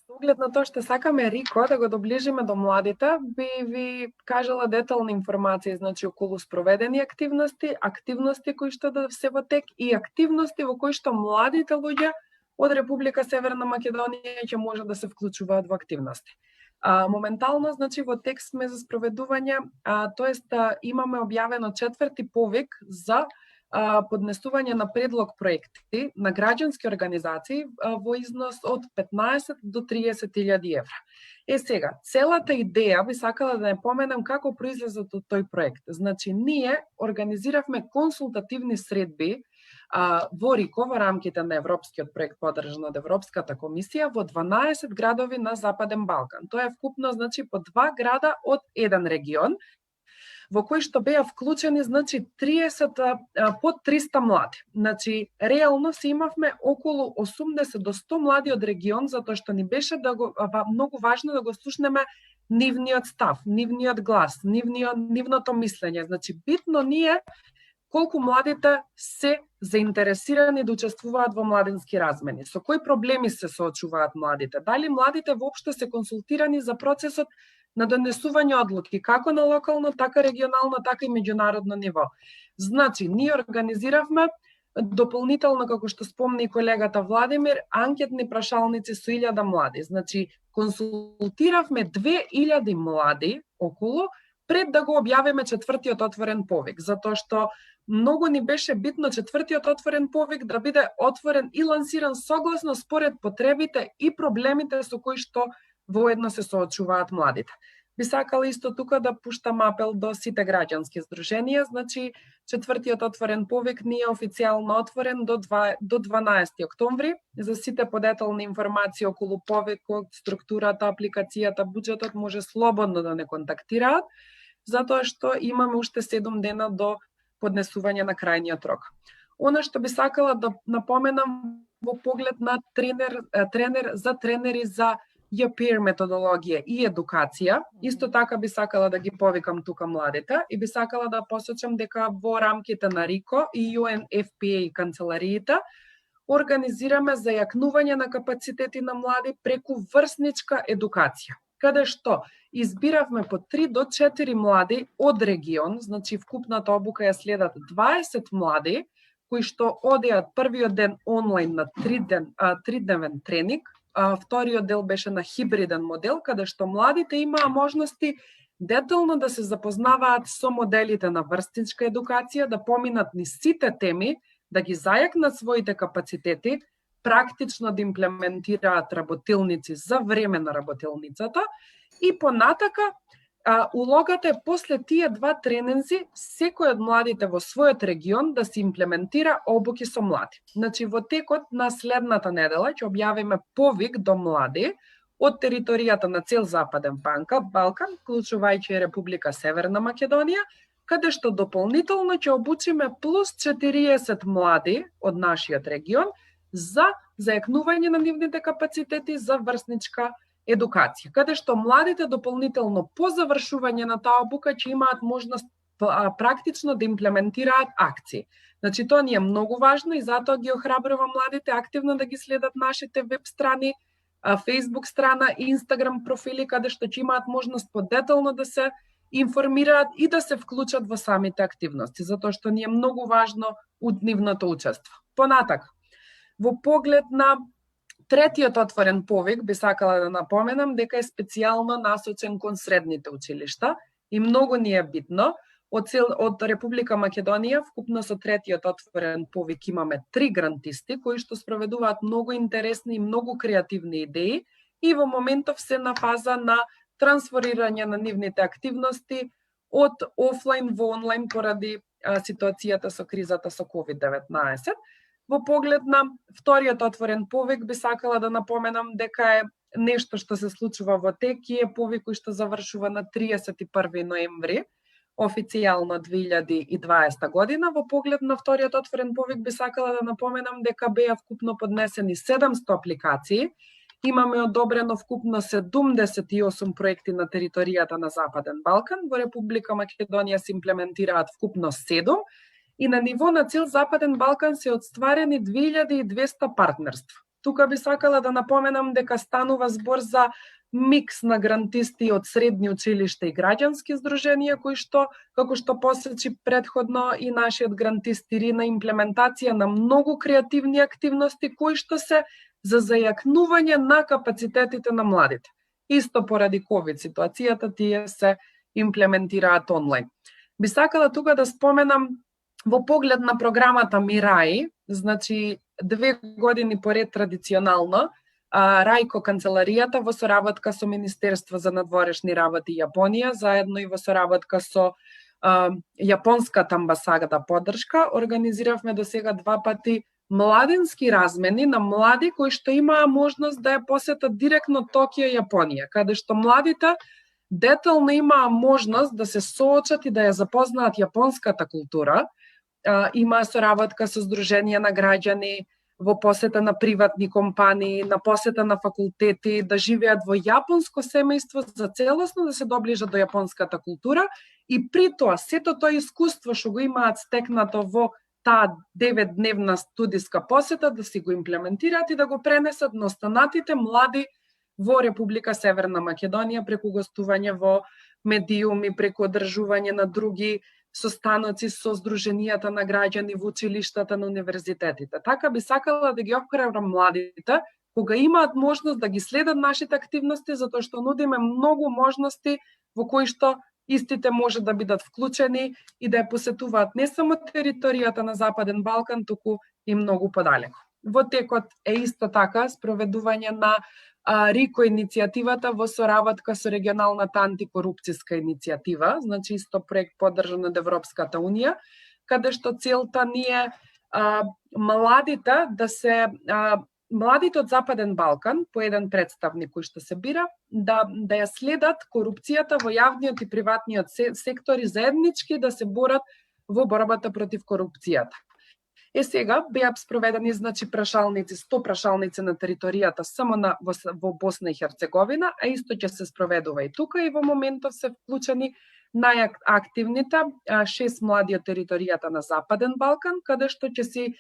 Со оглед на тоа што сакаме РИКО да го доближиме до младите, би ви кажала детални информации, значи околу спроведени активности кои што да се во тек и активности во кои што младите луѓе од Република Северна Македонија ќе може да се вклучуваат во активности. Моментално, значи, во тек сме за спроведување, тоест имаме објавено 4-ти повик за поднесување на предлог проекти на граѓански организации во износ од 15 до 30.000 евра. Сега, целата идеја би сакала да не поменам како произлезе од тој проект. Значи, ние организиравме консултативни средби во РИКО во рамките на европскиот проект поддржан од Европската комисија во 12 градови на Западен Балкан. Тоа е вкупно, значи, по 2 града од еден регион, во кои што беа вклучени, значи, 30 под 300 млади. Значи, реално си имавме околу 80 до 100 млади од регион, затоа што ни беше многу важно да го слушнеме нивниот став, нивниот глас, нивното мислење. Значи, битно ние колку младите се заинтересирани да учествуваат во младински размени, со кои проблеми се соочуваат младите, дали младите воопшто се консултирани за процесот на донесување одлуки, како на локално, така регионално, така и меѓународно ниво. Значи, ние организиравме дополнително, како што спомни колегата Владимир, анкетни прашалници со 1000 млади. Значи, консултиравме 2000 млади околу, пред да го објавиме 4-тиот отворен повик, затоа што многу ни беше битно 4-тиот отворен повик да биде отворен и лансиран согласно според потребите и проблемите со кои што воедно се соочуваат младите. Би сакала исто тука да пуштам апел до сите граѓански здруженија, значи 4-тиот отворен повик ни е официјално отворен до 12 октомври. За сите подетални информации околу повикот, структурата, апликацијата, буџетот може слободно да не контактираат, затоа што имаме уште 7 дена до поднесување на крајниот рок. Она што би сакала да напоменам во поглед на тренери за Your методологија и едукација, исто така би сакала да ги повикам тука младите и би сакала да посочам дека во рамките на РИКО и UNFPA канцелариите организираме зајакнување на капацитети на млади преку врсничка едукација, каде што избиравме по 3 до 4 млади од регион, значи вкупната обука ја следат 20 млади, кои што одеат првиот ден онлайн на 3-дневен тренинг, вториот дел беше на хибриден модел, каде што младите имаа можности детално да се запознаваат со моделите на врсничка едукација, да поминат низ сите теми, да ги зајакнат своите капацитети, практично да имплементираат работилници за време на работилницата и понатака улогата е после тие 2 тренинзи секој од младите во својот регион да се имплементира обуки со млади. Значи во текот на следната недела ќе објавиме повик до млади од територијата на цел Западен Балкан, вклучувајќи Република Северна Македонија, каде што дополнително ќе обучиме плюс 40 млади од нашиот регион за зајакнување на нивните капацитети за врсничка едукација, каде што младите дополнително по завршување на таа обука ќе имаат можност практично да имплементираат акции. Значи, тоа ни е многу важно и затоа ги охрабрувам младите активно да ги следат нашите веб страни, Facebook страна, Instagram профили, каде што ќе имаат можност подетално да се информираат и да се вклучат во самите активности, затоа што ни е многу важно нивното учество. Понатака, во поглед на третиот отворен повик, би сакала да напоменам дека е специјално насочен кон средните училишта и многу ни е битно. Од Република Македонија, вкупно со третиот отворен повик имаме 3 грантисти кои што спроведуваат многу интересни и многу креативни идеи и во моментов се на фаза на трансферирање на нивните активности од офлайн во онлайн поради ситуацијата со кризата со COVID-19. Во поглед на вториот отворен повик би сакала да напоменам дека е нешто што се случува во тек и е повик кој што завршува на 31 ноември, официјално 2020 година. Во поглед на вториот отворен повик би сакала да напоменам дека беа вкупно поднесени 700 апликации. Имаме одобрено вкупно 78 проекти на територијата на Западен Балкан. Во Република Македонија се имплементираат вкупно 7 и на ниво на цел Западен Балкан се отстварени 2200 партнерства. Тука би сакала да напоменам дека станува збор за микс на грантисти од средни училишта и граѓански здруженија кои што, како што посечи предходно и нашиот грантист Ирина, имплементација на многу креативни активности кои што се за зајакнување на капацитетите на младите. Исто поради COVID ситуацијата тие се имплементираат онлайн. Би сакала тука да споменам во поглед на програмата Мираи, значи 2 години поред традиционално, Рајко канцеларијата во соработка со Министерство за надворешни работи Јапонија, заедно и во соработка со Јапонската амбасада поддршка, организиравме до сега 2 пати младенски размени на млади кои што имаа можност да ја посетат директно Токио и Јапонија, каде што младите детално имаа можност да се соочат и да ја запознаат јапонската култура. Има соработка со здруженија на граѓани, во посета на приватни компании, на посета на факултети, да живеат во јапонско семејство за целосно да се доближат до јапонската култура и при тоа сето тоа искуство што го имаат стекнато во таа 9-дневна студиска посета да си го имплементираат и да го пренесат на останатите млади во Република Северна Македонија преку гостување во медиуми, преку одржување на други состаноци со здруженијата на граѓани во училиштата на универзитетите. Така би сакала да ги охрабрам младите кога имаат можност да ги следат нашите активности, затоа што нудиме многу можности во кои што истите може да бидат вклучени и да ја посетуваат не само територијата на Западен Балкан, туку и многу подалеку. Во текот е исто така спроведување на РИКО иницијативата во соработка со регионалната антикорупцијска иницијатива, значи исто проект поддржан од Европската унија, каде што целта ни е младите да се младите од Западен Балкан, по еден представник кој што се бира, да ја следат корупцијата во јавниот и приватниот сектор и заеднички да се борат во борбата против корупцијата. Сега беа спроведени прашалници, 100 прашалници на територијата само во Босна и Херцеговина, а исто ќе се спроведува и тука и во моментов се вклучени најактивните 6 млади од територијата на Западен Балкан, каде што ќе си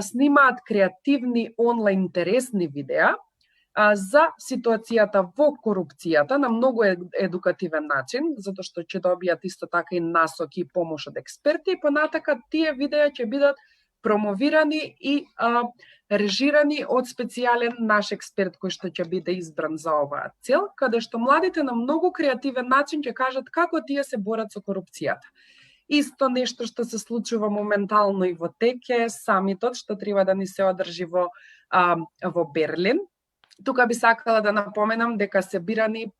снимаат креативни онлайн интересни видеа за ситуацијата во корупцијата на многу едукативен начин, затоа што ќе добијат исто така и насоки и помош од експерти и понатака тие видеа ќе бидат промовирани и режирани од специјален наш експерт кој што ќе биде избран за оваа цел, каде што младите на многу креативен начин ќе кажат како тие се борат со корупцијата. Исто нешто што се случува моментално и во тек е самитот што треба да ни се одржи во Берлин. Тука би сакала да напоменам дека се бирани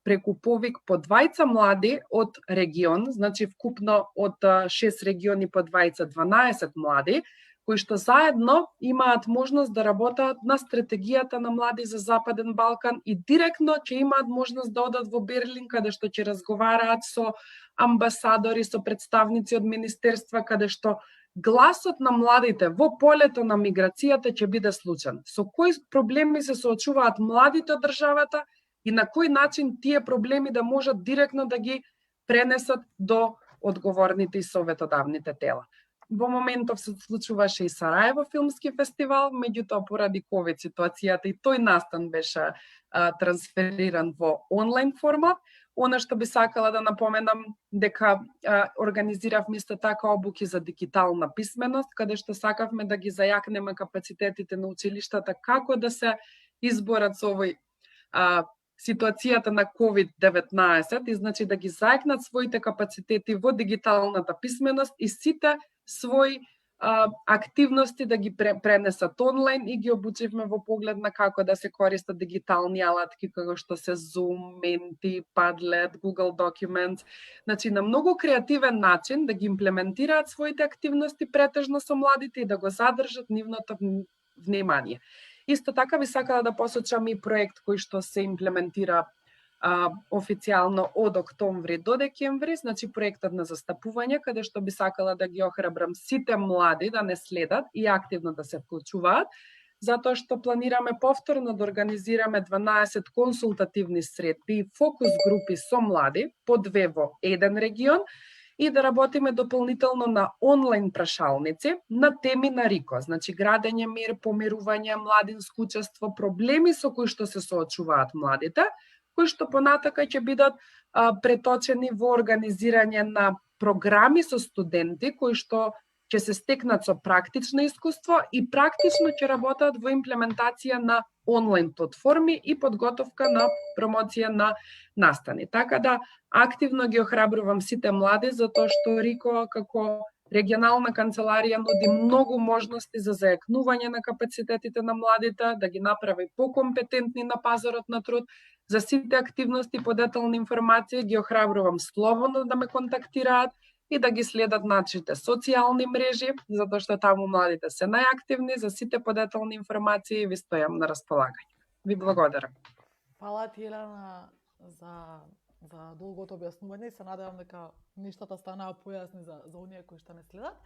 преку повик по 2 млади од регион, значи вкупно од 6 региони по 12 млади, кои што заедно имаат можност да работат на стратегијата на млади за Западен Балкан и директно ќе имаат можност да одат во Берлин, каде што ќе разговараат со амбасадори, со представници од министерства, каде што гласот на младите во полето на миграцијата ќе биде случен. Со кои проблеми се соочуваат младите од државата и на кој начин тие проблеми да можат директно да ги пренесат до одговорните и советодавните тела. Во моментов се случуваше и Сараево филмски фестивал, меѓутоа поради COVID ситуацијата и тој настан беше трансфериран во онлайн формат. Она што би сакала да напоменам дека организиравме исто така обуки за дигитална писменост, каде што сакавме да ги зајакнеме капацитетите на училиштата како да се изборат со овој ситуацијата на COVID-19 и значи да ги зајакнат своите капацитети во дигиталната писменост и сите своји активности да ги пренесат онлайн и ги обучивме во поглед на како да се користат дигитални алатки како што се Zoom, Menti, Padlet, Google Documents. Значи на многу креативен начин да ги имплементираат своите активности претежно со младите и да го задржат нивното внимание. Исто така би сакала да посочам и проект кој што се имплементира официјално од октомври до декември, значи проектот на застапување, каде што би сакала да ги охрабрам сите млади да не следат и активно да се вклучуваат, затоа што планираме повторно да организираме 12 консултативни средби и фокус групи со млади, по 2 во еден регион, и да работиме дополнително на онлайн прашалници на теми на РИКО, значи градење мир, помирување, младинско учество, проблеми со кои што се соочуваат младите, кои што понатака ќе бидат преточени во организирање на програми со студенти кои што ќе се стекнат со практично искуство и практично ќе работат во имплементација на онлайн платформи и подготовка на промоција на настани. Така да активно ги охрабрувам сите млади затоа што РИКО како регионална канцеларија нуди многу можности за зајакнување на капацитетите на младите, да ги направи покомпетентни на пазарот на труд. За сите активности по детални информации ги охрабрувам слободно да ме контактираат и да ги следат нашите социјални мрежи, затоа што таму младите се најактивни. За сите подетални информации ви стојам на располагање. Ви благодарам. Фала ти, Елена, за долгото објаснување и се надевам дека нештата станаа појасни за оние кои што не следат.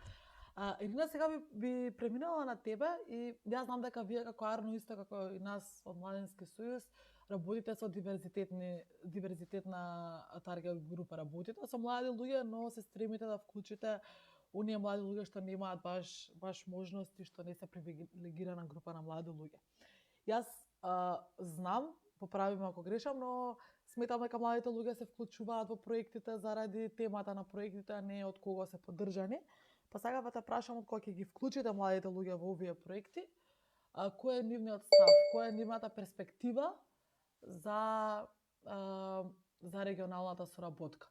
Ирина, сега би преминала на тебе и јас знам дека вие како Арно исто како и нас од Младински сојуз работите со диверзитетна таргет група, работите со млади луѓе, но се стремите да вклучите оние млади луѓе што немаат баш можности, што не се привилегирана група на млади луѓе. Јас знам, поправиме ако грешам, но сметам дека младите луѓе се вклучуваат во проектите заради темата на проектите, а не од кого се поддржани. Па сега да те прашам од кога ќе ги вклучите младите луѓе во овие проекти, кој е нивниот став, која е нивната перспектива за регионалната соработка,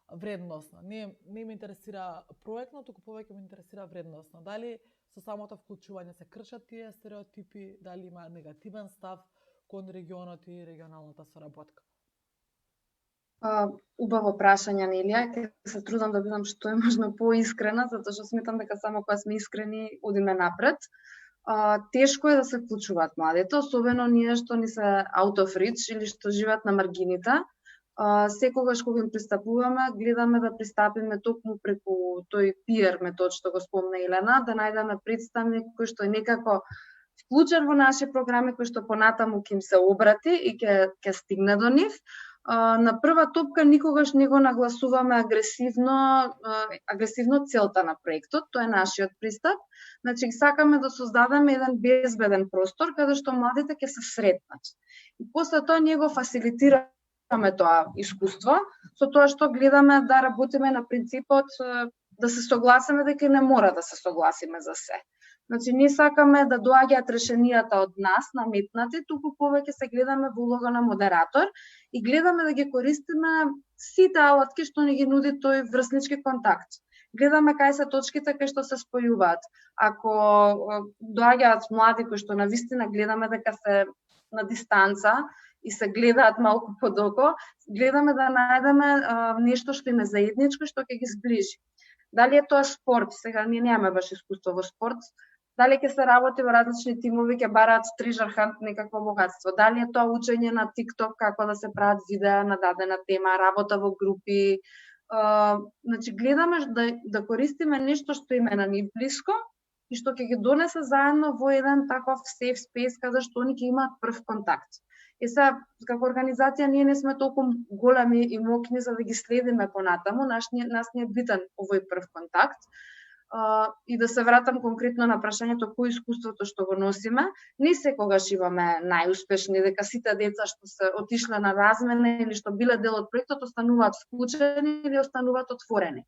вредносно. Не ме интересира проектно, туку повеќе ме интересира вредносно. Дали со самото вклучување се кршат тие стереотипи, дали има негативен став кон регионот и регионалната соработка? Убаво прашање, Нелија. Ќе се трудам да бидам што е можно поискрена, затоа што сметам дека само кога сме искрени одиме напред. Тешко е да се вклучуваат младите, особено ние што ни се out of reach или што живеат на маргините. Секогаш кога им пристапуваме, гледаме да пристапиме токму преку тој PR метод што го спомна Елена, да најдеме представник кој што е некако вклучен во наши програми, кој што понатаму ќе им се обрати и ќе стигне до нив. На прва топка никогаш не го нагласуваме агресивно целта на проектот, тоа е нашиот пристап. Значи, сакаме да создадеме еден безбеден простор каде што младите ќе се сретнат. И после тоа ние го фасилитираме тоа искуство, со тоа што гледаме да работиме на принципот да се согласиме дека не мора да се согласиме за се. Значи, не сакаме да доаѓаат решенијата од нас, наметнати, туку повеќе се гледаме во улога на модератор и гледаме да ги користиме сите алатки што ни ги нуди тој врснички контакт. Гледаме кај се точките кај што се спојуваат. Ако доаѓаат млади кои што навистина гледаме дека се на дистанца и се гледаат малку под око, гледаме да најдеме нешто што им е заедничко, што ќе ги зближи. Дали е тоа спорт, сега ние немаме баш искуство во спорт, дали ќе се работи во различни тимови, ќе бараат treasure hunt некакво богатство, дали е тоа учење на TikTok како да се прават видеа на дадена тема, работа во групи. Значи, гледаме да користиме нешто што им е на нив блиско и што ќе ги донесе заедно во еден таков safe space каде што они ќе имаат прв контакт. И сега, како организација, ние не сме толку големи и моќни за да ги следиме понатаму, нас не е битен овој прв контакт. И да се вратам конкретно на прашањето кој искуството што го носиме, не секогаш имаме најуспешни, дека сите деца што се отишле на размена или што биле дел од проектот остануваат вклучени или остануваат отворени.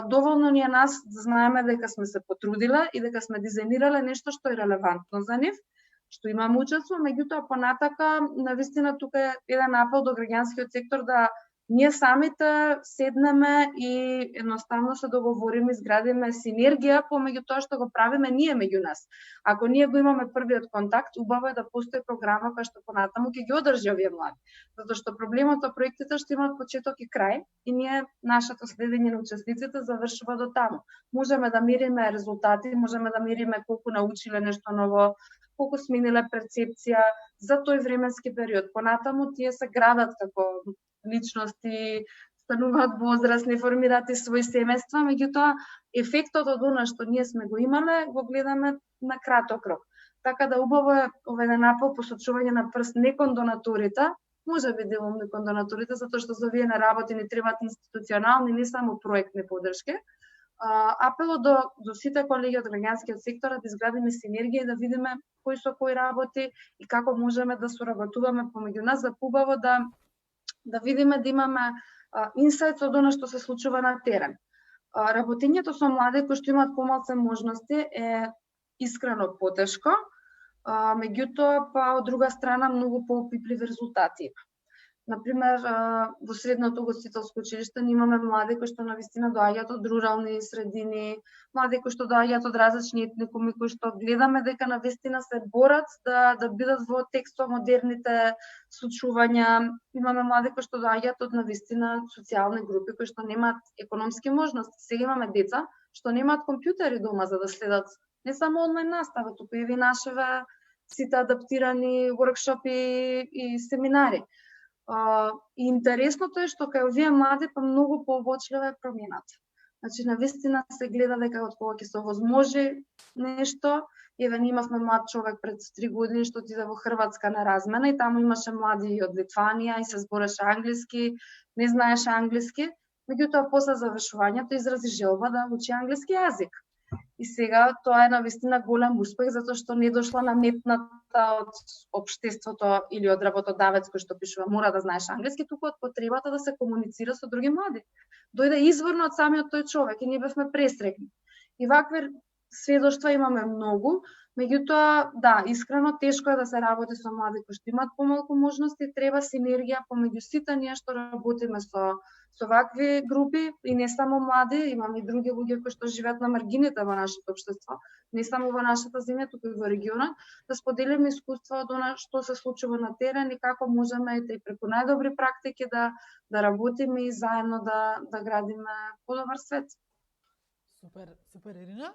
Доволно ни е нас да знаеме дека сме се потрудиле и дека сме дизајнирале нешто што е релевантно за нив, што имаме учество, меѓутоа понатака навистина тука е еден апел до граѓанскиот сектор да ние самите седнеме и едноставно се договориме, изградиме синергија помеѓу тоа што го правиме ние меѓу нас. Ако ние го имаме првиот контакт, убаво е да постои програма која што понатаму ќе ги одржи овие млади. Затоа што проблемот од проектите што имаат почеток и крај и ние нашето следење на учесниците завршува до таму. Можеме да мериме резултати, можеме да мериме колку научиле нешто ново, колку смениле перцепција за тој временски период. Понатаму тие се градат како личности, стануваат возрастни, формираат и своји семејства, меѓутоа ефектот од она што ние сме го имале го гледаме на краток рок. Така да убаво е оведен апел посочување на прст не кон донаторите, може би делом не кон донаторите, затоа што за овие на работи ни требаат институционални, не само проектни поддршки. Апелот до сите колеги од граѓанскиот сектор да изградиме синергија и да видиме кој со кој работи и како можеме да соработуваме помеѓу нас за побаво да видиме да имаме инсайт од она што се случува на терен. Работењето со млади кои што имаат помалку можности е искрено потешко, меѓутоа па од друга страна многу поопипливи резултати. Например, во средното гостителско училиште имаме млади кои што навистина доаѓаат од рурални средини, млади кои што доаѓаат од различни етникуми, кои што гледаме дека навистина се борат да бидат во текст со модерните случувања. Имаме млади кои што доаѓаат од навистина социјални групи кои што немаат економски можности. Сега имаме деца што немаат компјутери дома за да следат не само онлайн настава, туку и нашиве сите адаптирани воркшопи и семинари. И интересното е што кај овие млади па многу пообочлива е промената. Значи, навистина се гледа дека од кога ќе се овозможи нешто. Еве, ние имавме млад човек пред 3 години што отиде во Хрватска на размена и таму имаше млади од Литванија и се збореше англиски, не знаеше англиски, меѓутоа после завршувањето изрази желба да учи англиски јазик. И сега тоа е навистина голем успех, затоа што не дошла наметната од општеството или од работодавец кој што пишува мора да знаеш англиски, туку од потребата да се комуницира со други млади. Дојде изворно од самиот тој човек и ние бевме пресрекни. И вакви сведоштва имаме многу, меѓутоа, да, искрено тешко е да се работи со млади кои што имаат помалку можности, треба синергија помеѓу сите ние што работиме со вакви групи и не само млади, имаме и други луѓе кои што живеат на маргините во нашето општество, не само во нашата земја, туку и во регионот, да споделиме искуства од она што се случува на терен и како можеме и преку најдобри практики да работиме и заедно да градиме подобар свет. Супер, Ирина.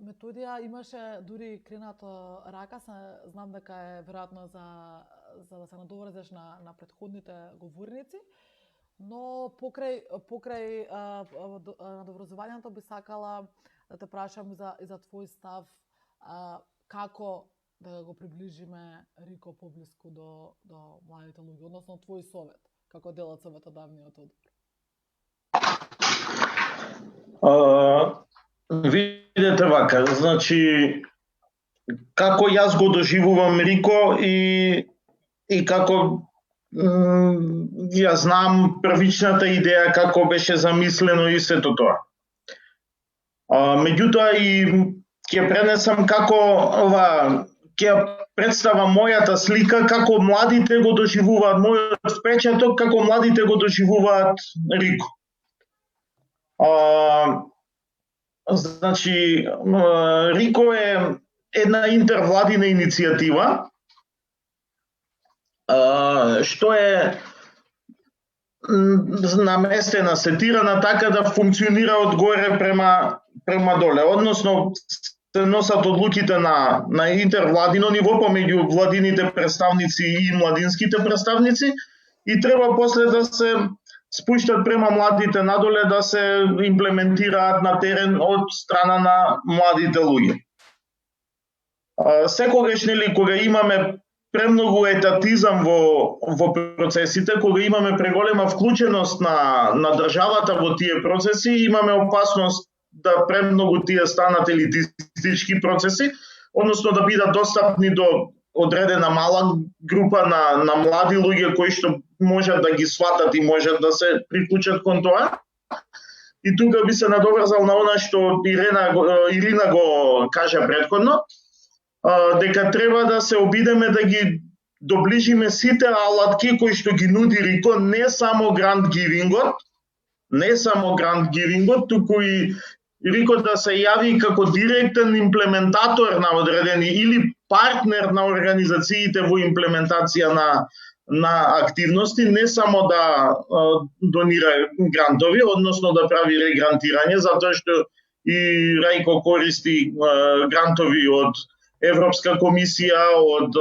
Методија имаше дури кренато рака, знам дека е веројатно за да се надоврзеш на претходните говорници, но покрај надоврзувањето би сакала да те прашам за твој став како да го приближиме Рико поблиску до младите луѓе, односно твој совет како дел од советодавниот одбор. Видете вака, значи како јас го доживувам Рико и како ја знам првичната идеја како беше замислено и сето тоа. Меѓутоа и ќе пренесам како ќе представам мојата слика како младите го доживуваат, мојот впечаток како младите го доживуваат Рико. Значи, Рико е една интервладина иницијатива, што е наместена, сетирана така да функционира од горе према доле. Односно, се носат одлуките на интервладино ниво помеѓу владините представници и младинските представници и треба после да се спуштат према младите надоле да се имплементираат на терен од страна на младите луѓе. Секогаш, нели, кога имаме премногу етатизам во процесите, кога имаме преголема вклученост на државата во тие процеси, имаме опасност да премногу тие станат елитистички процеси, односно да бидат достапни до одредена мала група на млади луѓе кои што можат да ги сватат и можат да се приклучат кон тоа. И тука би се надоврзал на она што Ирина го кажа претходно, дека треба да се обидеме да ги доближиме сите алатки кои што ги нуди РИКО, не само грант гивингот, туку и РИКО да се јави како директен имплементатор на одредени или партнер на организациите во имплементација на активности, не само да донира грантови, односно да прави регрантирање, затоа што и РАИКО користи грантови од Европска комисија, од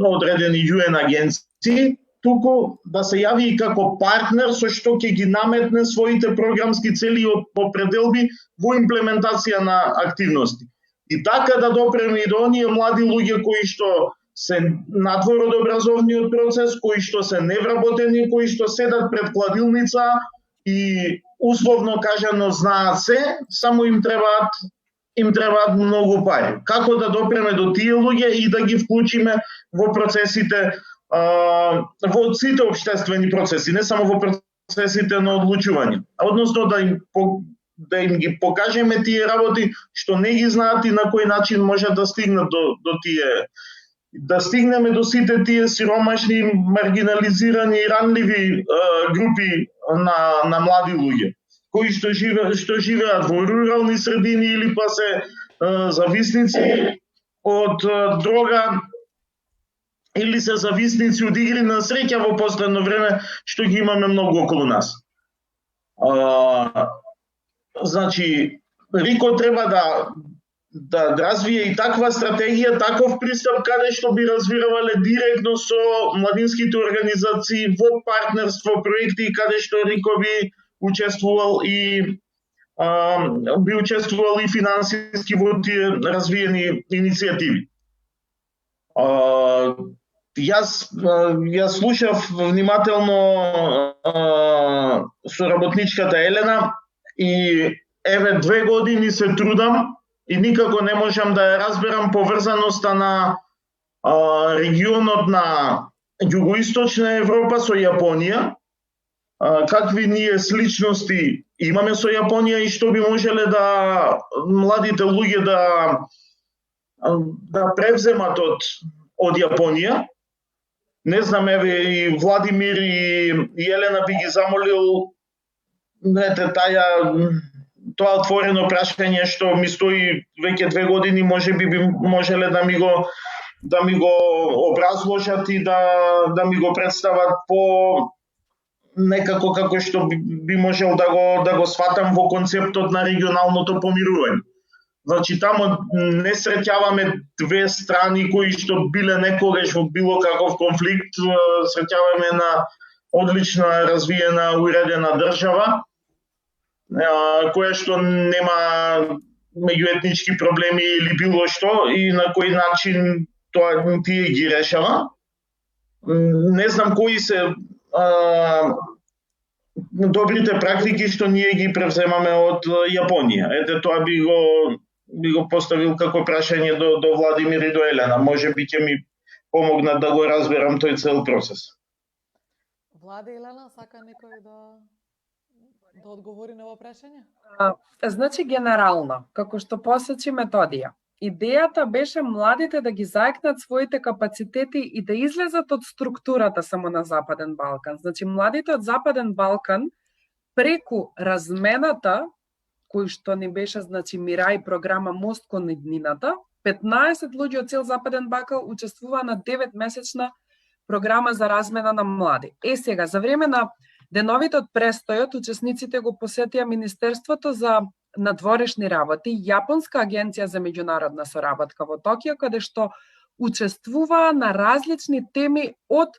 одредени UN агенции, туку да се јави и како партнер со што ќе ги наметне своите програмски цели и определби во имплементација на активности. И така да допреме и до оние млади луѓе кои што се надвор од образовниот процес, кои што се невработени, кои што седат пред кладилница и условно кажано знаат се, само им требаат многу пари. Како да допреме до тие луѓе и да ги вклучиме во процесите, во сите општествени процеси, не само во процесите на одлучување, односно да им ги покажеме тие работи што не ги знаат и на кој начин можат да стигнат до тие, да стигнеме до сите тие сиромашни, маргинализирани и ранливи групи на млади луѓе кои што живеат во рурални средини или па се зависници од дрога или се зависници од игри на среќа во последно време, што ги имаме многу околу нас. Значи, РИКО треба да развие и таква стратегија, таков пристап каде што би развивале директно со младинските организации во партнерство проекти каде што РИКО би учествувал и финансиски во тие развиени иницијативи. Јас слушав внимателно соработничката Елена и еве 2 години се трудам и никако не можам да ја разберам поврзаноста на регионот на југоисточна Европа со Јапонија, какви ние сличности имаме со Јапонија и што би можеле да младите луѓе да превземат од Јапонија. Не знам, еве и Владимир и Елена би ги замолил тоа отворено прашање што ми стои веќе 2 години, можеби би можеле да ми го образложат и да ми го представат по некако како што би можел да го сватам во концептот на регионалното помирување. Значи, таму не среќаваме две страни кои што биле некогаш во било каков конфликт, среќаваме на одлична, развиена, уредена држава, која што нема меѓуетнички проблеми или било што и на кој начин тоа тие ги решава. Не знам кои се добрите практики што ние ги превземаме од Јапонија. Ете, тоа би го поставил како прашање до Владимир и до Елена. Може би ќе ми помогнат да го разберам тој цел процес. Владе, Елена, сака некој да одговори на ова прашање? Значи, генерално, како што посочи Методија, идејата беше младите да ги заекнат своите капацитети и да излезат од структурата само на Западен Балкан. Значи, младите од Западен Балкан преку размената кој што ни беше, значи, Мирај програма Мост кон иднината, 15 луѓе од цел Западен Балкан учествува на 9-месечна програма за размена на млади. Сега, за време на деновите од престојот, учесниците го посетија Министерството за надворешни работи, Јапонска агенција за меѓународна соработка во Токио, каде што учествуваа на различни теми од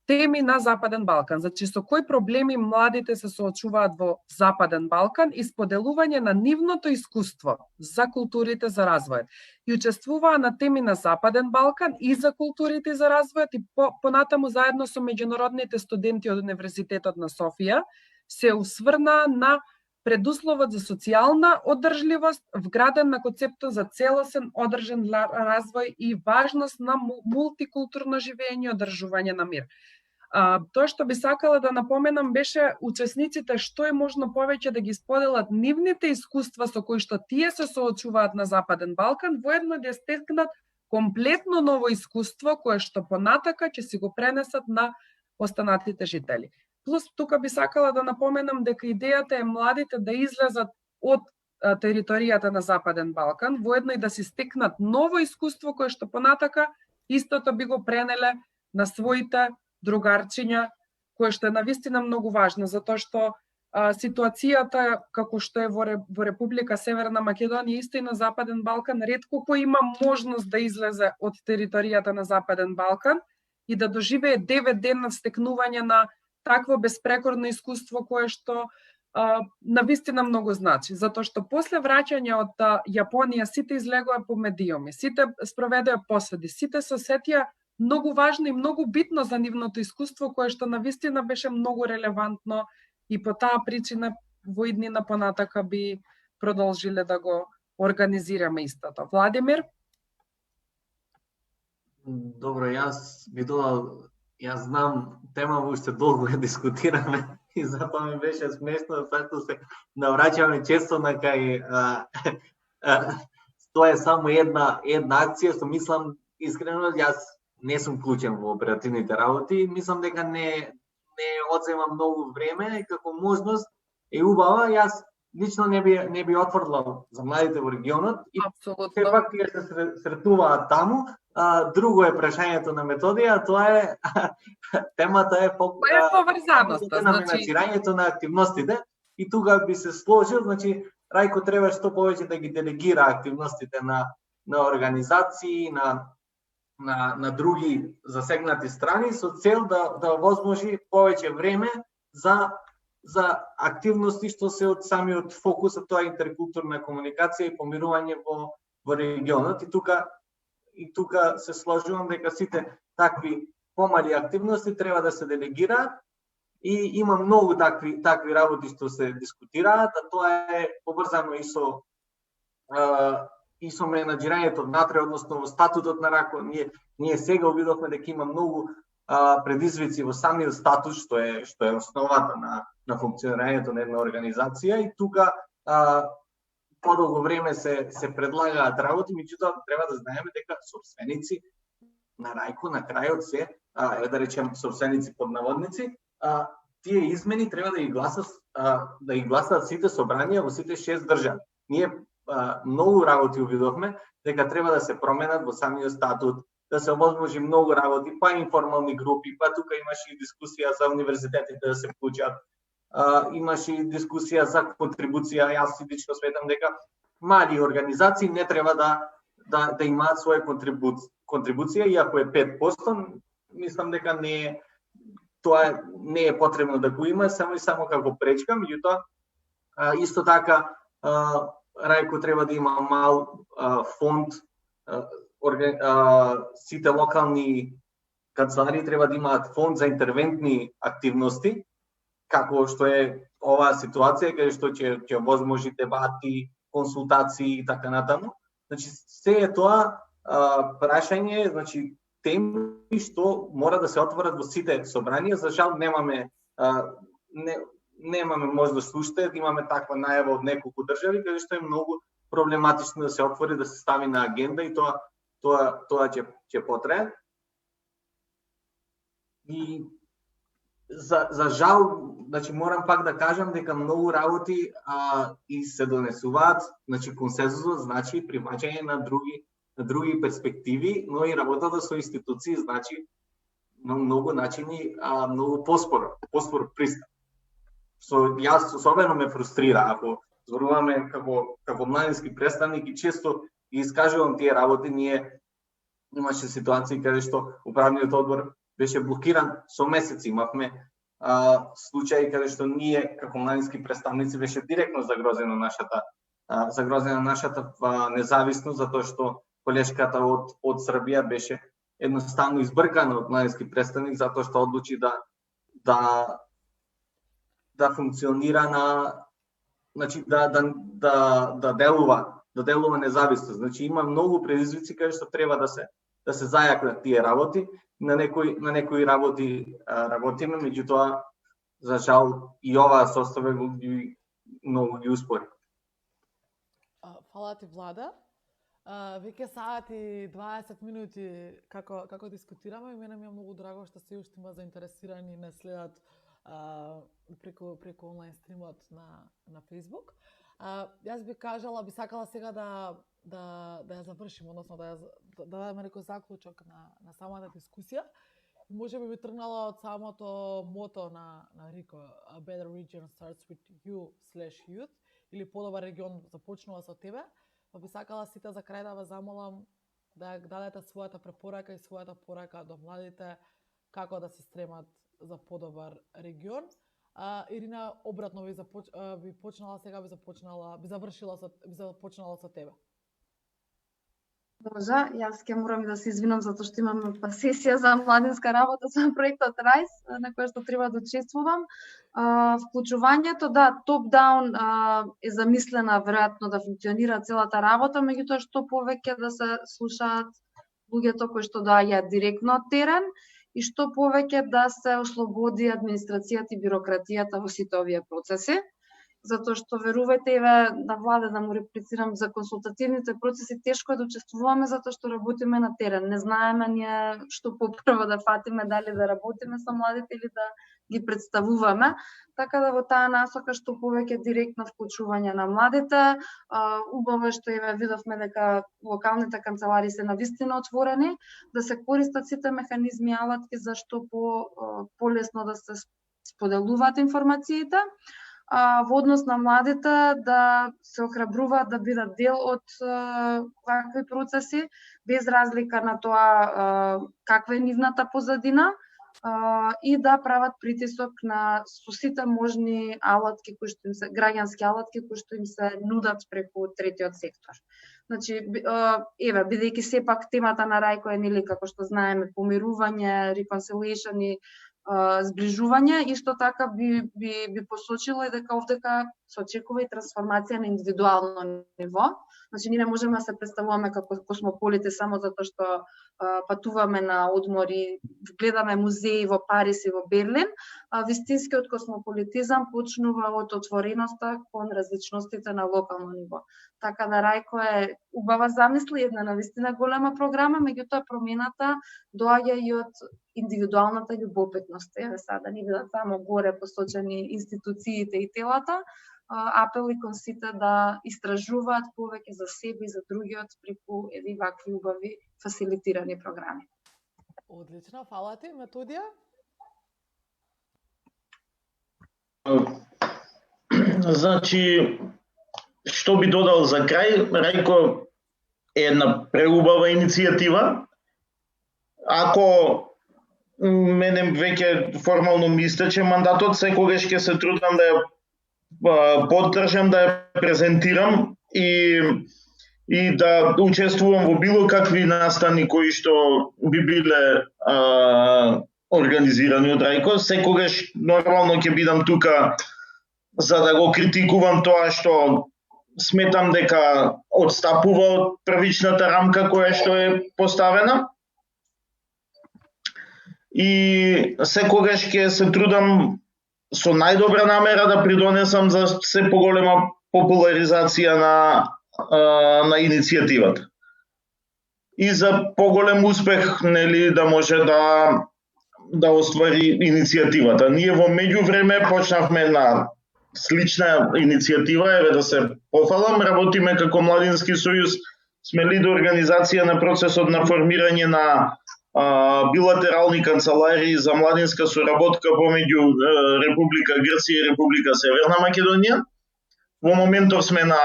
теми на Западен Балкан. Значи, со кои проблеми младите се соочуваат во Западен Балкан и споделување на нивното искуство за културите за развојот. И учествуваа на теми на Западен Балкан и за културите за развојот и понатаму заедно со меѓународните студенти од Универзитетот на Софија се усврнаа на предусловот за социјална одржливост, вграден на концептот за целосен одржан развој и важност на мултикултурно живење и одржување на мир. Тоа што би сакала да напоменам беше учесниците што е можно повеќе да ги споделат нивните искуства со кои што тие се соочуваат на Западен Балкан, воедно да стекнат комплетно ново искуство кое што понатака ќе си го пренесат на останатите жители. Плюс тука би сакала да напоменам дека идејата е младите да излезат од територијата на Западен Балкан, воедно и да си стекнат ново искуство кое што понатака истото би го пренеле на своите другарчиња, кое што е навистина многу важно, затоа што ситуацијата како што е во Република Северна Македонија, исто и на Западен Балкан, ретко кој има можност да излезе од територијата на Западен Балкан и да доживее 9 дена стекнување на такво безпрекорно искуство кое што навистина многу значи, затоа што после враќање од Јапонија сите излегоа по медиуми, сите спроведоа посвети, сите се сетија многу важно и многу битно за нивното искуство кое што навистина беше многу релевантно и по таа причина во иднина понатака би продолжиле да го организираме истото. Владимир? Добро, јас знам тема уште долго ја дискутираме и затоа ми беше смешно зашто се навраќаме често на кај тоа е само една акција, што мислам искрено јас не сум вклучен во оперативните работи, мислам дека не одзема многу време, како можност е убава, јас лично не би отврдил за младите во регионот и сепак тие се сретнуваат таму. Друго е прашањето на Методија, тоа е темата е поврзаноста, на финансирањето на активностите и тука би се сложил, значи Рајко треба што повеќе да ги делегира активностите на организации, на други засегнати страни со цел да возможи повеќе време за активности што се од самиот фокус, а тоа е интеркултурна комуникација и помирување во регионот. И тука се сложувам дека сите такви помали активности треба да се делегираат и има многу такви работи што се дискутираат, а тоа е поврзано и со менаџирањето внатре, односно во статутот на РАКО. Ние сега увидовме дека има многу предизвици во самиот статут, што е основата на функционирањето на една организација и тука подолго време се предлагаат работи, меѓутоа треба да знаеме дека собственици на Рајко на крајот се, да речем собственици под наводници, тие измени треба да ги гласат сите собранија во сите 6 држави. Ние многу работи увидовме дека треба да се променат во самиот статут, да се овозможи многу работи, па информални групи, па тука имаше и дискусија за универзитетите да се вклучат, имаше и дискусија за контрибуција. Јас лично сметам дека мали организации не треба да имаат своја контрибуција, иако е 5%, мислам дека тоа не е потребно да го има, само како пречка, меѓутоа исто така Рајко треба да има мал фонд, сите локални канцеларии треба да имаат фонд за интервентни активности, како што е оваа ситуација, каде што ќе возможи дебати, консултации и така натаму. Значи, се е тоа прашање, значи, теми што мора да се отворат во сите собранија. За жал немаме можност уште да имаме таква најава од неколку држави, каде што е многу проблематично да се отвори, да се стави на агенда и тоа ќе потрае. И за жал, значи морам пак да кажам дека многу работи и се донесуваат, значи консензусот значи приваќање на други перспективи, но и работата со институции значи на многу начини многу поспор пристап. Јас особено ме фрустрира ако зборуваме како младински представник и често ги искажувам тие работи. Ние имаше ситуации каде што управниот одбор беше блокиран со месеци. Имавме случаи каде што ние како младински представници беше директно загрозена нашата независност, затоа што колешката од Србија беше едноставно избркана од младински представник затоа што одлучи да функционира значи да делува независно. Значи има многу предизвици каде што треба да се зајакнат тие работи. На некои работи работиме, меѓутоа за жал и оваа состава многу ги успори. Фала ти, Влада. Веќе саат и 20 минути како дискутираме и мене ми е многу драго што се уште има заинтересирани не следат преку онлайн стримот на Facebook. Јас би кажала, би сакала сега да ја завршим, односно да дадеме некој заклучок на самата дискусија. Може би тргнала од самото мото на Рико, A better region starts with you/youth, или подобар регион започнува со тебе. Па би сакала сите за крај да ве замолам да дадете својата препорака и својата порака до младите како да се стремат за подобар регион. Ирина, обратно би почнала сега, би започнала со тебе. Може, јас ќе морам да се извинам затоа што имам сесија за младинска работа со проектот RISE на која што треба да учествувам. Вклучувањето, да, топ-даун е замислена веројатно да функционира целата работа, меѓутоа што повеќе да се слушаат луѓето кои што доаѓаат директно од терен и што повеќе да се ослободи администрацијата и бирократијата во сите овие процеси. Затоа што верувајте, еве на Влада да му реплицирам за консултативните процеси, тешко е да учествуваме затоа што работиме на терен. Не знаеме ние што попрво да фатиме, дали да работиме со младите или да ги представуваме. Така да во таа насока што повеќе директно вклучување на младите, убаво е што еве видовме дека локалните канцелари се навистина отворени, да се користат сите механизми и алатки за што полесно да се споделуваат информациите. Во однос на младите да се охрабруваат да бидат дел од вакви процеси, без разлика на тоа каква е нивната позадина, и да прават притисок на со сите можни алатки кои што им се граѓански алатки кои што им се нудат преку третиот сектор. Значи, еве, бидејќи сепак темата на Рајко е нели како што знаеме помирување, reconciliation и зближување, исто така би посочила и дека овдека се очекува и трансформација на индивидуално ниво. Значи, ние не можеме да се представуваме како космополити само затоа што патуваме на одмори, гледаме музеи во Париз и во Берлин. Вистинскиот космополитизам почнува од отвореноста кон различностите на локално ниво. Така да Рајко е убава замисли, една навистина голема програма, меѓутоа промената доаѓа и од индивидуалната љубопитност. Еве сега не бидат само горе посочени институциите и телата, апели кон сите да истражуваат повеќе за себе и за другиот преку едни вакви убави фасилитирани програми. Одлично, фала ти, Методија. Значи, што би додал за крај, Рајко е една преубава иницијатива. Ако мене веќе формално ми истече мандатот, секогаш ќе се трудам да ја поддржам, да ја презентирам и да учествувам во било какви настани кои што би биле организирани од Рајко. Секогаш нормално ќе бидам тука за да го критикувам тоа што сметам дека отстапува од првичната рамка која што е поставена. И секогаш ќе се трудам со најдобра намера да придонесам за се поголема популаризација на иницијативата. И за поголем успех, нели, да може да оствари иницијативата. Ние во меѓувреме почнавме на слична иницијатива, еве да се пофалам, работиме како Младински сојуз, сме лидер организација на процесот на формирање на билатерални канцеларии за младинска соработка помеѓу Република Грција и Република Северна Македонија. Во моментов сме на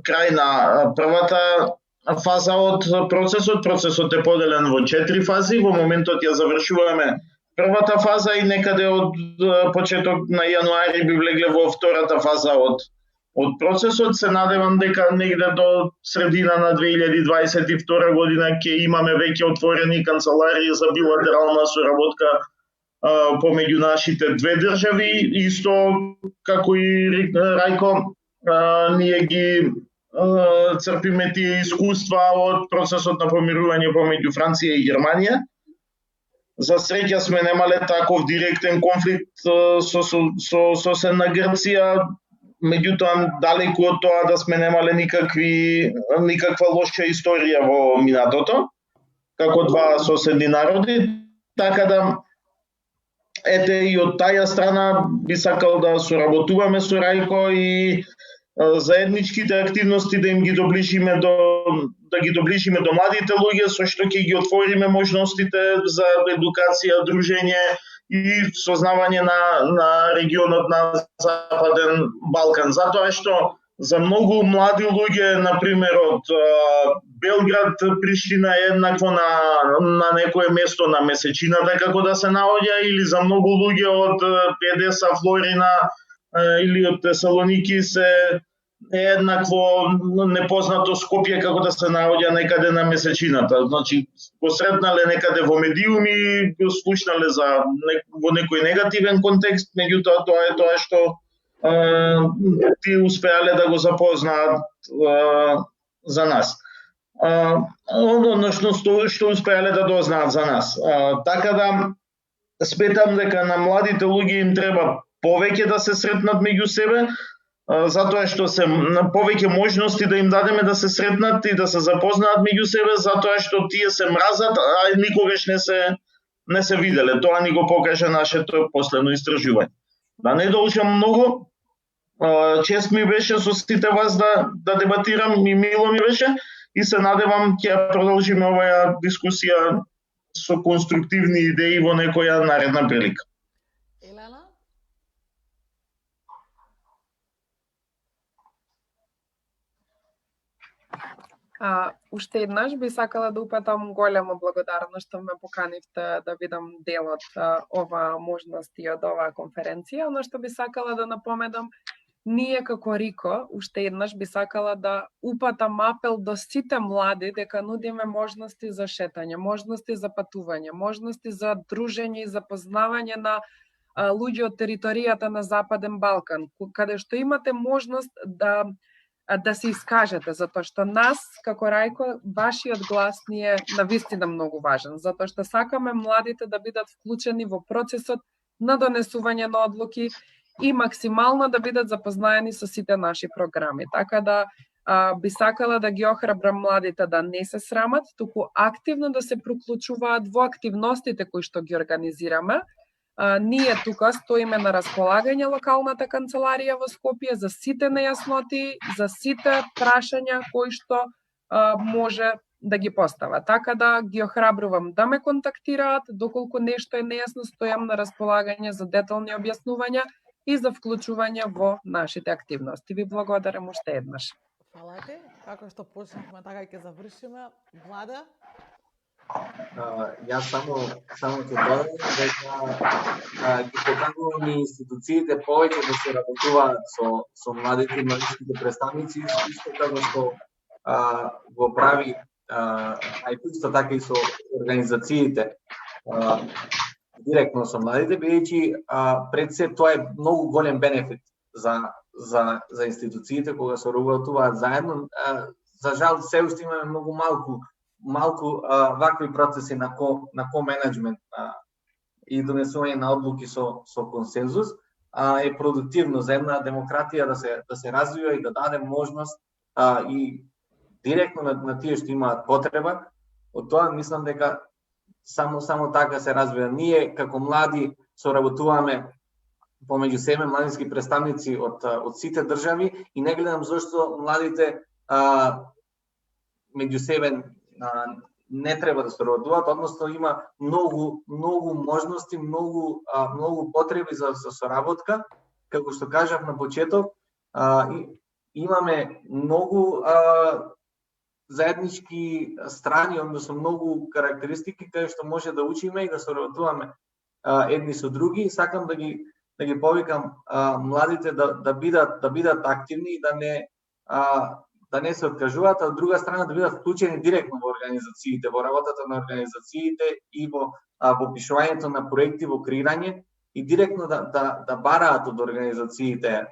крај на првата фаза од процесот. Процесот е поделен во 4 фази. Во моментот ја завршуваме првата фаза и некаде од почеток на јануари би влегле во втората фаза од процесот. Се надевам дека негде до средина на 2022 година ќе имаме веќе отворени канцеларии за билатерална соработка помеѓу нашите две држави. Исто како и Рајко, ние ги црпиме тие искуства од процесот на помирување помеѓу Франција и Германија. За среќа сме немале таков директен конфликт со соседна Грција, меѓутоа далеку од тоа да сме немале никаква лоша историја во минатото, како два соседни народи, така да ете и од таја страна би сакал да соработуваме со Рајко и заедничките активности да им ги доближиме до младите луѓе, со што ќе ги отвориме можностите за едукација, дружење и сознавање на регионот на Западен Балкан. Затоа што за многу млади луѓе, например од Белград, Приштина е еднакво на некое место на месечината како да се наоѓа, или за многу луѓе од Едеса, Флорина или од Тесалоники се еднакво непознато Скопје како да се наоѓа некаде на месечината. Значи, го сретнале некаде во медиуми, го слушнале во некој негативен контекст, меѓутоа тоа е тоа што тие успеале да го запознаат за нас. Односно што успеале да дознаат за нас. Така да сметам дека на младите луѓе им треба повеќе да се сретнат меѓу себе, затоа што се повеќе можности да им дадеме да се сретнат и да се запознаат меѓу себе, затоа што тие се мразат, а никогаш не се виделе. Тоа ни го покаже нашето последно истражување. Да не должам многу, чест ми беше со сите вас да дебатирам и мило ми беше и се надевам ќе продолжиме оваа дискусија со конструктивни идеи во некоја наредна прилика. Елена? Уште еднаш би сакала да упатам голема благодарност што ме поканивте да бидам дел од оваа можност и од оваа конференција. Оно што би сакала да напоменам, ние како РИКО уште еднаш би сакала да упатам апел до сите млади дека нудиме можности за шетање, можности за патување, можности за дружење и запознавање на луѓе од територијата на Западен Балкан, каде што имате можност да се искажете, затоа што нас, како Рајко, вашиот глас ни е навистина многу важен, затоа што сакаме младите да бидат вклучени во процесот на донесување на одлуки и максимално да бидат запознаени со сите наши програми. Така да би сакала да ги охрабрам младите да не се срамат, туку активно да се приклучуваат во активностите кои што ги организираме. Ние тука стоиме на располагање локалната канцеларија во Скопје за сите нејасноти, за сите прашања кои што може да ги постава. Така да ги охрабрувам да ме контактираат, доколку нешто е нејасно, стојам на располагање за детални објаснувања и за вклучување во нашите активности. Ви благодарам уште еднаш. Фала ти. Како што почнавме, така ќе завршиме. Влада? Јас само ќе додам дека ги поканувам и институциите повеќе да се работуваат со младите и младишките представници, исто како што го прави исто така и со организациите директно со младите, бидејќи пред се тоа е многу голем бенефит за институциите кога се работуваат заедно. За жал се уште имаме многу малку вакви процеси на ко-менеджмент и донесување на одлуки со консензус, е продуктивно за една демократија да се развива и да даде можност и директно на тие што имаат потреба. Од тоа мислам дека само така се развива. Ние како млади соработуваме помеѓу себе, младински представници од сите држави, и не гледам зошто младите меѓу себе не треба да соработуваат, односно има многу можности, многу потреби за соработка. Како што кажав на почеток, имаме многу заеднички страни, односно многу карактеристики каде што може да учиме и да соработуваме едни со други. Сакам да ги повикам младите да бидат активни и да не се откажуваат, а од друга страна да бидат вклучени директно во организациите, во работата на организациите и во пишувањето на проекти, во креирање, и директно да бараат од организациите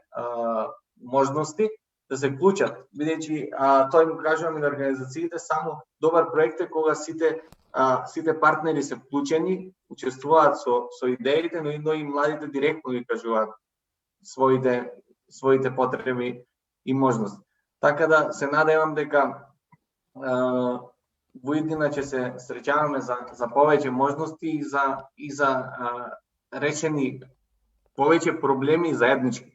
можности да се вклучат, бидејќи тоа им кажуваме на организациите, само добар проект е кога сите партнери се вклучени, учествуваат со идеите, но и младите директно ги кажуваат своите потреби и можности. Така да се надевам дека во иднина ќе се среќаваме за повеќе можности и за решени повеќе проблеми заеднички.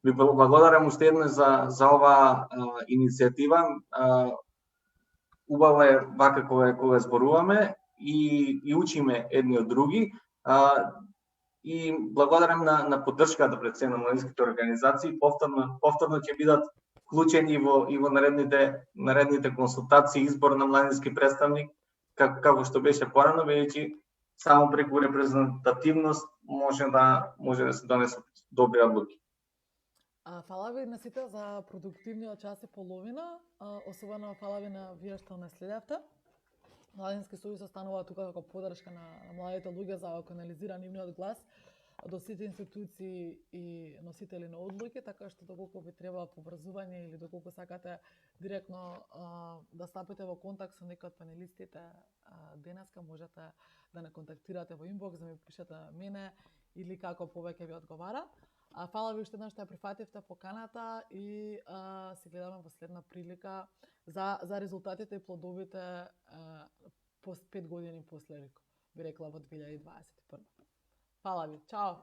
Ви благодарам уште еднаш за оваа иницијатива. Убаво е вака кога зборуваме и учиме едни од други. И благодарам на поддршката пред се на младинските организации. Повторно ќе бидат вклучени и во наредните консултации, избор на младински представник, како што беше порано, бидејќи само преку репрезентативност може да се донесат добри одлуки. Фала ви на сите за продуктивниот час и половина, особено фала ви на вие што не следевте. Младински сојуз останува тука како поддршка на младите луѓе за да канализира нивниот глас до сите институции и носители на одлуки, така што доколку ви треба поврзување или доколку сакате директно да стапите во контакт со некој од панелистите денеска, можете да не контактирате во инбокс, да ми пишете мене или како повеќе ви одговара. Фала ви уште еднаш што ја прифативте поканата и се гледаме во следна прилика за резултатите и плодовите 5 години после РИКО, би рекла во 2021. Фала ви, чао!